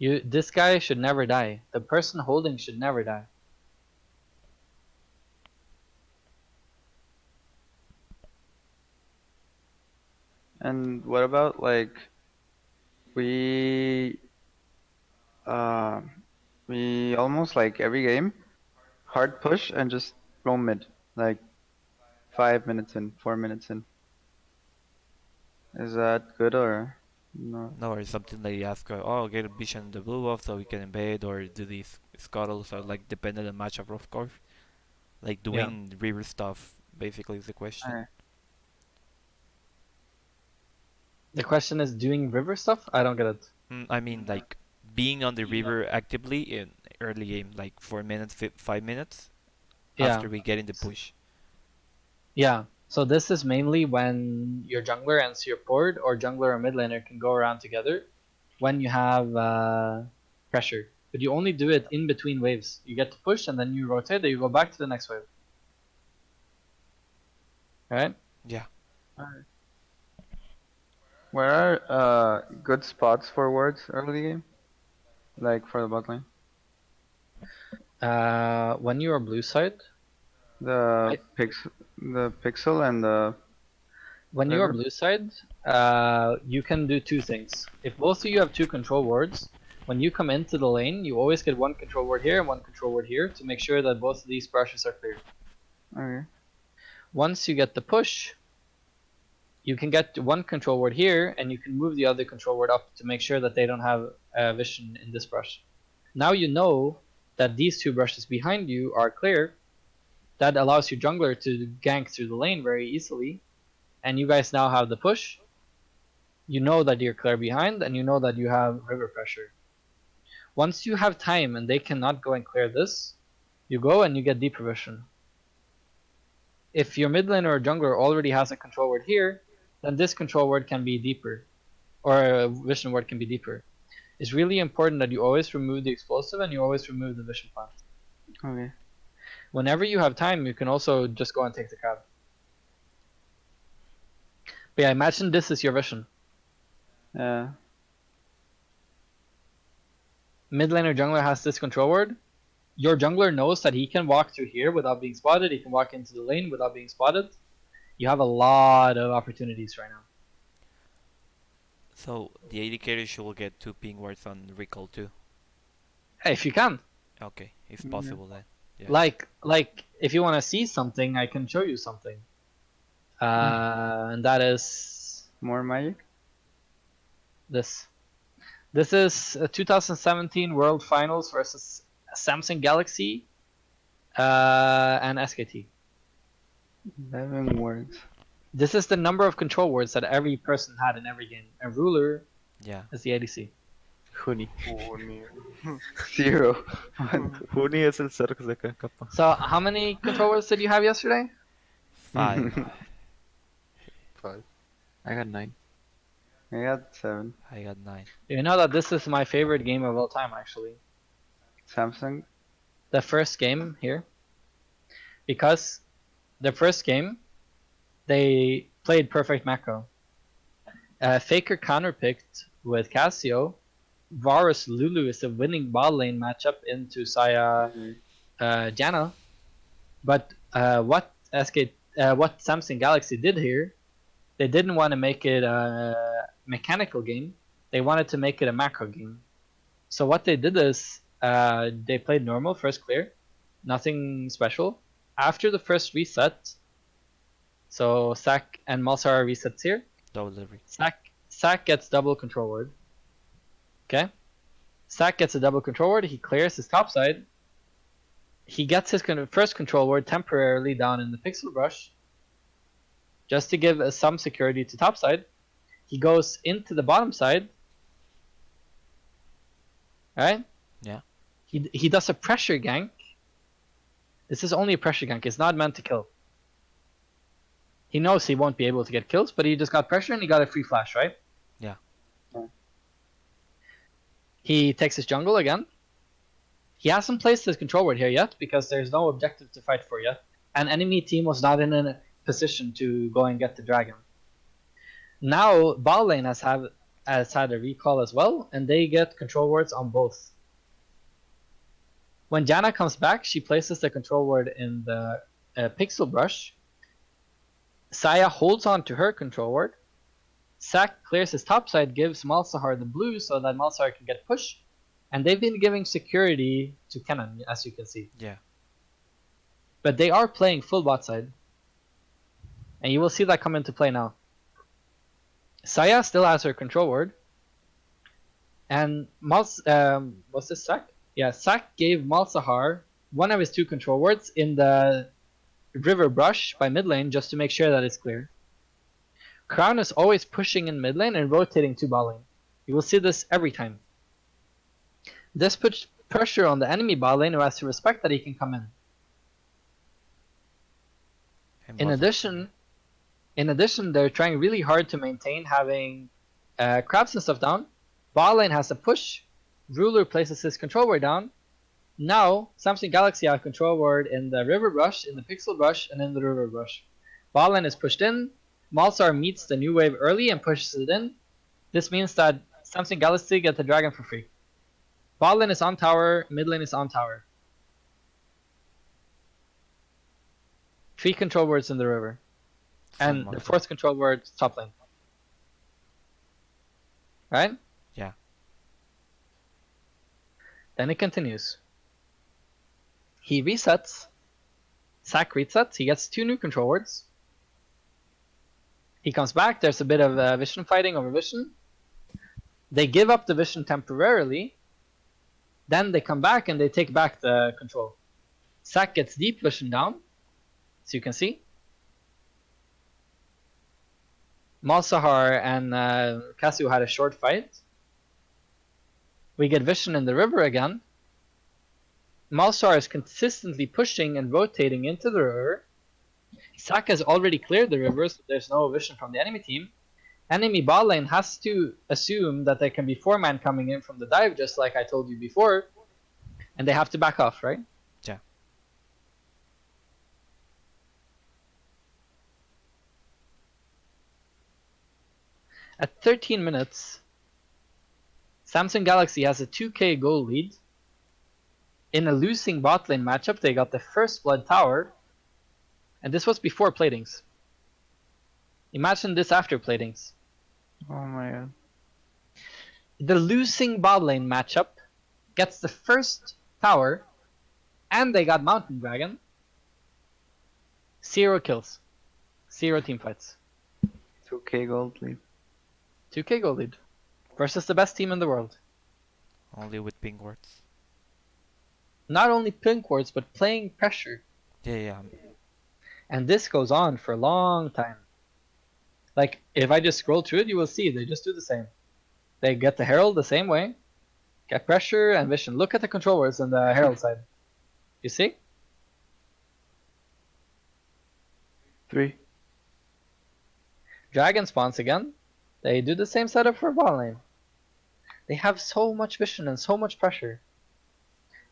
This guy should never die. The person holding should never die. And what about like we we almost like every game hard push and just roam mid like 5 minutes in, 4 minutes in. Is that good or no? No, or something like you ask, oh, get a vision in the blue buff so we can invade or do these scuttles, or like dependent on matchup, of course. Like doing river stuff basically is the question. Okay. The question is doing river stuff? I don't get it. I mean, like being on the river actively in early game, like 4 minutes, 5 minutes Yeah. after we get in the push. Yeah. So this is mainly when your jungler and support or jungler or mid laner can go around together when you have pressure. But you only do it in between waves. You get to push and then you rotate and you go back to the next wave. Alright? Yeah. Alright. Where are good spots for wards early game? Like for the bot lane? When you are blue side, The I, pixel and the when you are river? blue side, you can do two things. If both of you have two control wards, when you come into the lane, you always get one control ward here and one control ward here to make sure that both of these brushes are clear. Okay. Once you get the push, you can get one control word here, and you can move the other control word up to make sure that they don't have vision in this brush. Now you know that these two brushes behind you are clear. That allows your jungler to gank through the lane very easily, and you guys now have the push. You know that you're clear behind, and you know that you have river pressure. Once you have time and they cannot go and clear this, you go and you get deep vision. If your mid laner or jungler already has a control word here, then this control word can be deeper, or a vision word can be deeper. It's really important that you always remove the explosive and you always remove the vision plant. Okay. Whenever you have time, you can also just go and take the crab. But yeah, imagine this is your vision. Yeah. Mid laner jungler has this control word. Your jungler knows that he can walk through here without being spotted. He can walk into the lane without being spotted. You have a lot of opportunities right now. So the AD carry should get 2 ping wards on recall too. Hey, if you can. Okay, if Yeah. possible then. Yeah. Like if you want to see something, I can show you something. And that is More magic? this. This is 2017 World Finals versus Samsung Galaxy and SKT. 11 words. This is the number of control words that every person had in every game. And ruler Yeah. is the ADC. Juni. Zero. Juni es el Zerg de acá, capa. So how many control words did you have yesterday? 5. 5. I got 9. I got 7. I got 9. You know that this is my favorite game of all time, actually. Samsung. The first game here. Because the first game, they played perfect macro. Faker counterpicked with Cassio. Varus Lulu is a winning bot lane matchup into Saya Janna. But what Samsung Galaxy did here, they didn't want to make it a mechanical game. They wanted to make it a macro game. So what they did is they played normal first clear, nothing special. After the first reset, so Sack and Malsar resets here. Double delivery. Sack gets double control word. Okay. Sack gets a double control word. He clears his top side. He gets his first control word temporarily down in the pixel brush, just to give some security to top side. He goes into the bottom side. Right? Yeah. He does a pressure gank. This is only a pressure gank. It's not meant to kill. He knows he won't be able to get kills, but he just got pressure and he got a free flash, right? Yeah. He takes his jungle again. He hasn't placed his control word here yet because there's no objective to fight for yet. And enemy team was not in a position to go and get the dragon. Now bot lane has had a recall as well, and they get control words on both. When Janna comes back, she places the control word in the pixel brush. Saya holds on to her control word. Sack clears his top side, gives Malzahar the blue so that Malzahar can get pushed. And they've been giving security to Kennen, as you can see. Yeah. But they are playing full bot side. And you will see that come into play now. Saya still has her control word. And what's this, Sack? Yeah, Sack gave Malzahar one of his two control words in the river brush by mid lane just to make sure that it's clear. Crown is always pushing in mid lane and rotating to bot lane. You will see this every time. This puts pressure on the enemy bot lane who has to respect that he can come in. And In addition, they're trying really hard to maintain having crabs and stuff down. Bot lane has a push. Ruler places his control word down. Now, Samsung Galaxy have control word in the river brush, in the pixel brush, and in the river brush. Bot lane is pushed in. Malzar meets the new wave early and pushes it in. This means that Samsung Galaxy get the dragon for free. Bot lane is on tower, mid lane is on tower. 3 control words in the river. Sun And the Mountain. 4th control word top lane. Right? Yeah. Then it continues. He resets. Sack resets. He gets 2 new control words. He comes back. There's a bit of vision fighting over vision. They give up the vision temporarily. Then they come back and they take back the control. Sack gets deep vision down, so you can see. Malsahar and Cassio had a short fight. We get vision in the river again. Malsahar is consistently pushing and rotating into the river. Sack has already cleared the river, so there's no vision from the enemy team. Enemy bot lane has to assume that there can be 4-man coming in from the dive, just like I told you before, and they have to back off, right? Yeah. At 13 minutes, Samsung Galaxy has a 2k goal lead. In a losing bot lane matchup, they got the first blood tower, and this was before platings. Imagine this after platings. Oh my god. The losing bot lane matchup gets the first tower, and they got Mountain Dragon. 0 kills. 0 team fights. 2k gold lead. 2k goal lead. Versus the best team in the world. Only with pink wards. Not only pink wards, but playing pressure. Yeah, yeah. And this goes on for a long time. Like, if I just scroll through it, you will see they just do the same. They get the Herald the same way. Get pressure and vision. Look at the controllers on the Herald side. You see? 3. Dragon spawns again. They do the same setup for bot lane. They have so much vision and so much pressure.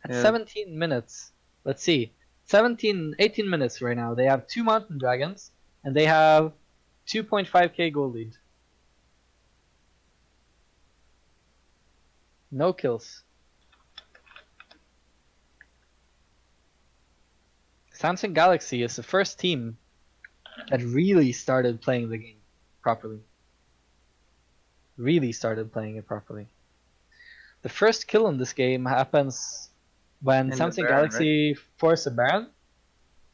At Yeah. 17 minutes, let's see, 18 minutes right now, they have 2 Mountain Dragons, and they have 2.5k gold lead. No kills. Samsung Galaxy is the first team that really started playing the game properly. Really started playing it properly. The first kill in this game happens when In the Samsung Baron, Galaxy force a Baron,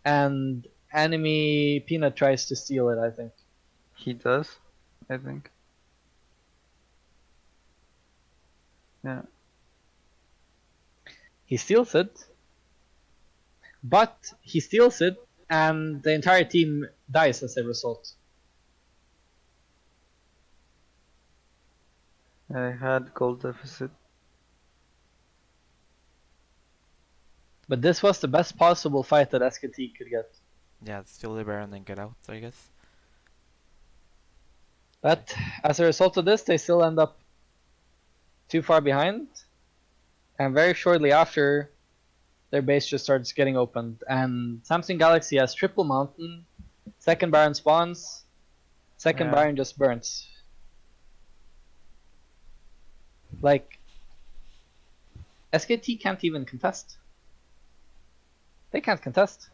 and enemy Peanut tries to steal it, I think. He does, I think. Yeah. He steals it, but he steals it, and the entire team dies as a result. I had gold deficit. But this was the best possible fight that SKT could get. Yeah, steal the Baron and get out, I guess. But as a result of this, they still end up too far behind, and very shortly after, their base just starts getting opened. And Samsung Galaxy has triple mountain, second Baron spawns, second Yeah. Baron just burns. Like, SKT can't even contest. They can't contest.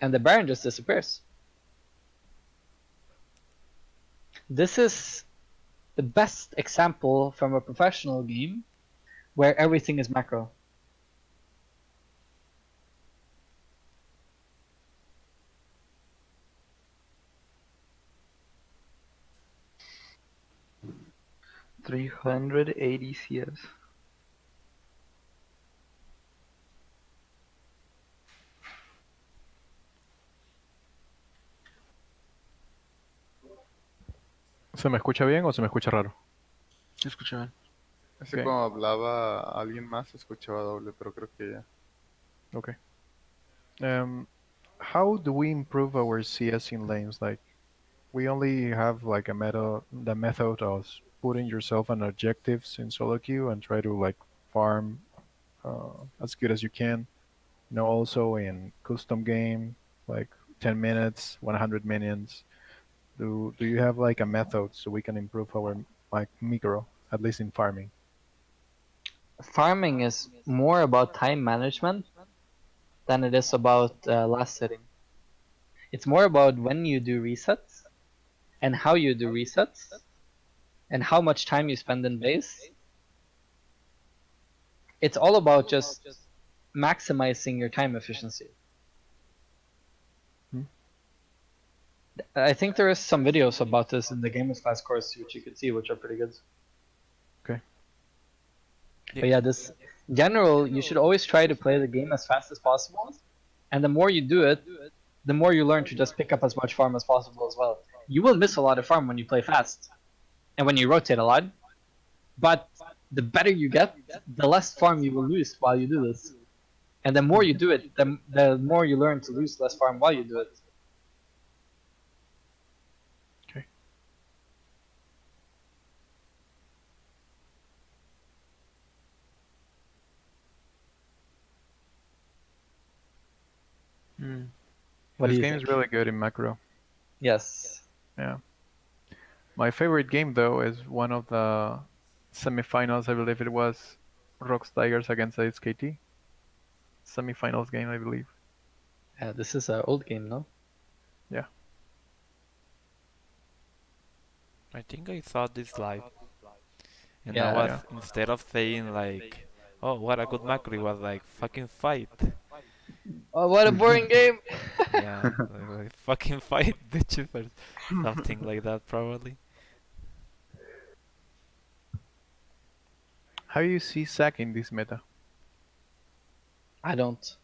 And the Baron just disappears. This is the best example from a professional game where everything is macro. $380 CS. ¿Se me escucha bien o se me escucha raro? Se escucha bien. Es que Ok. cuando hablaba alguien más se escuchaba doble, pero creo que ya. Okay. How do we improve our CS in lanes? Like, we only have like the method of putting yourself on objectives in solo queue and try to like farm as good as you can. You know, also in custom game, like 10 minutes, 100 minions. Do you have like a method so we can improve our like micro, at least in farming? Farming is more about time management than it is about last setting. It's more about when you do resets and how you do resets and how much time you spend in base. It's all about just maximizing your time efficiency. Hmm? I think there is some videos about this in the Gamers Class course which you could see, which are pretty good. Okay. Yeah. But yeah, this in general, you should always try to play the game as fast as possible. And the more you do it, the more you learn to just pick up as much farm as possible as well. You will miss a lot of farm when you play fast and when you rotate a lot. But the better you get, the less farm you will lose while you do this. And the more you do it, the more you learn to lose less farm while you do it. Okay. Hmm. What do This you game think? is really good in macro. Yes. Yeah. My favorite game though is one of the semifinals. I believe it was Rocks Tigers against SKT. Semifinals game, I believe. This is an old game, no? Yeah. I think I saw this live, and I Yeah. was Yeah. instead of saying like, "Oh, what a good macro," it was like, "Fucking fight." Oh, what a boring game! Yeah, like, fucking fight, bitches, or something like that, probably. How do you see Zack in this meta? I don't.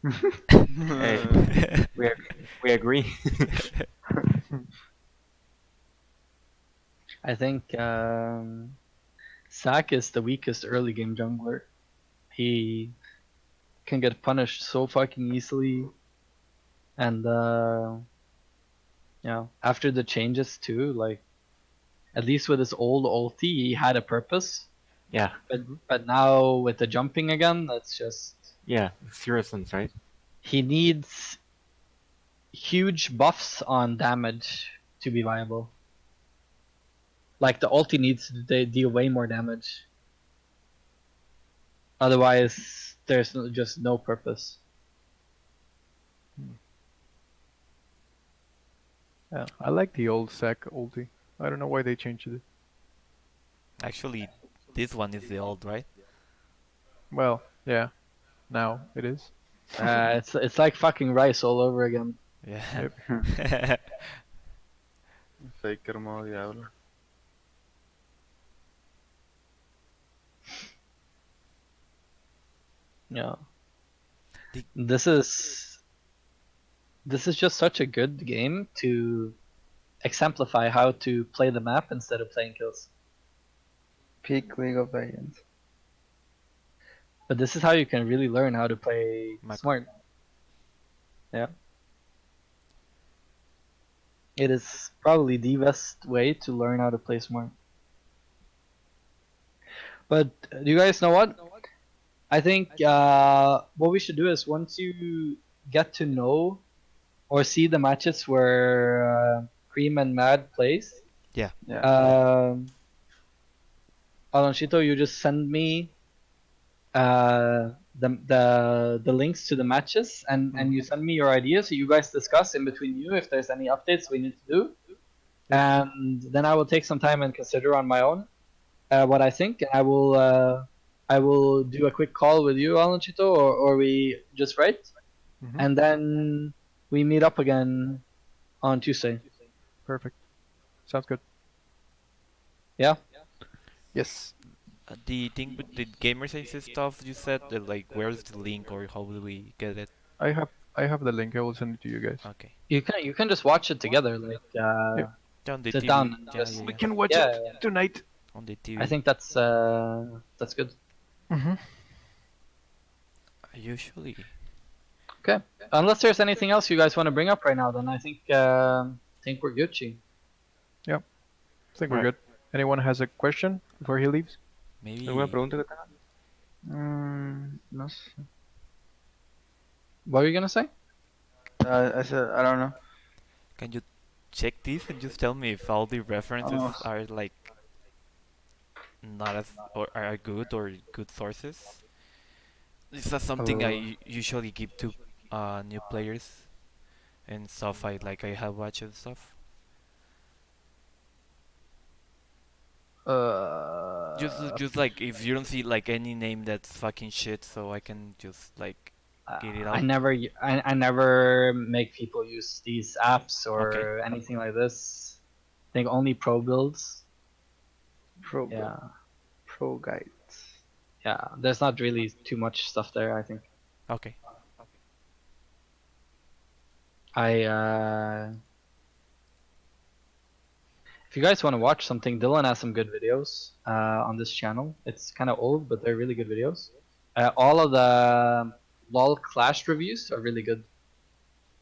Hey, we we agree. I think Sack is the weakest early game jungler. He can get punished so fucking easily, and after the changes too, like at least with his old ulti, he had a purpose. Yeah, But Mhm. but now with the jumping again, that's just yeah, serious sense, right? he needs huge buffs on damage to be viable. Like the ulti needs to deal way more damage. Otherwise, there's just no purpose. Yeah. I like the old Zack ulti. I don't know why they changed it. Actually, this one is the old, right? Well, yeah, now it is. It's like fucking rice all over again. Yeah. Yep. Faker modo diablo. Yeah. The- This is just such a good game to exemplify how to play the map instead of playing kills. Peak League of Legends. But this is how you can really learn how to play Macro. smart. Yeah. It is probably the best way to learn how to play smart. But do you guys know what? I think what we should do is once you get to know or see the matches where Cream and Mad plays, Yeah. Yeah. um, Alonchito, you just send me the links to the matches and you send me your ideas. So you guys discuss in between you if there's any updates we need to do, and then I will take some time and consider on my own what I think, and I will do a quick call with you, Alonchito, or we just write, Mhm. and then we meet up again on Tuesday. Perfect. Sounds good. Yeah. Yes. The thing with the gamer science stuff you said, like, where's the link or how do we get it? I have the link. I will send it to you guys. Okay. You can just watch it together, like Yep. Yeah, on the sit down TV. and Yeah, just yeah, We yeah. can watch yeah, it tonight. On the I TV. think that's good. Mhm. Usually. Okay. Unless there's anything else you guys want to bring up right now, then I think we're Gucci. Yep. I think we're Alright. good. Anyone has a question before he leaves? ¿Alguna Maybe. pregunta que tengan? No sé. What were you gonna say? I said I don't know. Can you check this and just tell me if all the references Oh, are like not as or are good or good sources? Is that something I usually give to new players and stuff I have watched and stuff? Just like if you don't see like any name that's fucking shit, so I can just like get it I out. never, I never make people use these apps Okay. or anything like this. I think only pro builds. Pro build, Yeah, pro guides. yeah. There's not really too much stuff there. I think. Okay. I if you guys want to watch something, Dylan has some good videos on this channel. It's kind of old, but they're really good videos. All of the LOL Clash reviews are really good.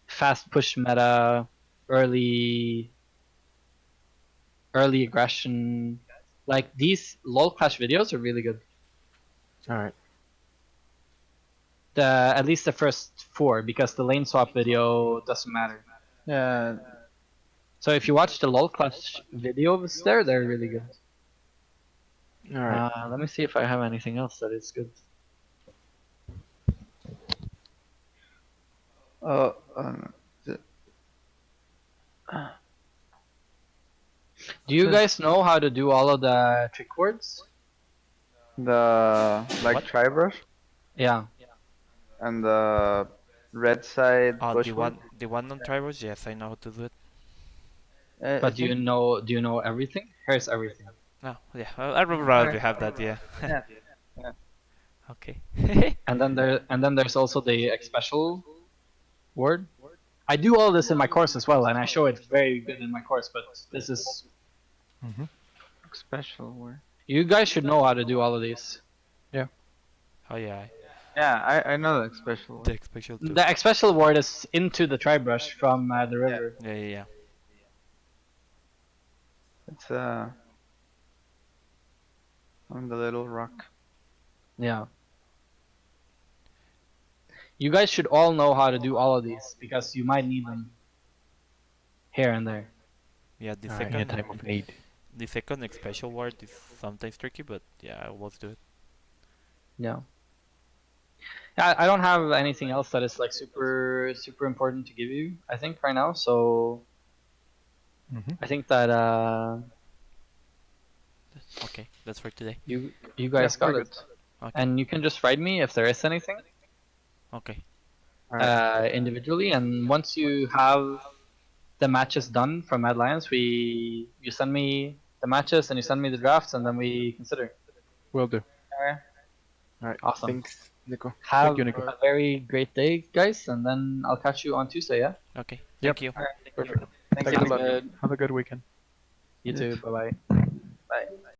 Fast push meta, early aggression. Like these LOL Clash videos are really good. All right. At least the first four, because the lane swap video doesn't matter. Yeah, So if you watch the LOL Clash videos there, they're really good. All right. Let me see if I have anything else that is good. uh, um, the, Do you guys know how to do all of the trick words? the like What? tribrush Yeah, and the red side The bushwhack. one on Tribals, yes, I know how to do it. I but think do you know everything? Here's everything. No, yeah, I would rather okay. have that, yeah. Yeah, yeah. Okay. And then there's also the special word. I do all this in my course as well, and I show it very good in my course. But this is Mm-hmm. Special word. you guys should know how to do all of these. Yeah. Oh yeah, Yeah, I know the special word. deck special too. The special word is into the tri brush from the Yeah. river. Yeah, yeah, yeah. It's on the little rock. Yeah. You guys should all know how to do all of these because you might need them here and there. Yeah, In a time of need. the second like, special word is sometimes tricky, but yeah, I will do it. Yeah. I don't have anything else that is like super important to give you, I think, right now. So Mm-hmm. I think that Okay, that's for today. you guys Yeah, got we're it. Okay, And you can just write me if there is anything okay, Alright. individually. And once you have the matches done from Mad Lions, you send me the matches and you send me the drafts, and then we consider. Will do. All right. Awesome. Thanks, Nico. Thank Have you, Nico. a very great day, guys, and then I'll catch you on Tuesday. Yeah. okay. Yep. Thank you. All right. Perfect. Thank Thanks a you. lot. Good. Have a good weekend. You You too. too. Bye bye. Bye.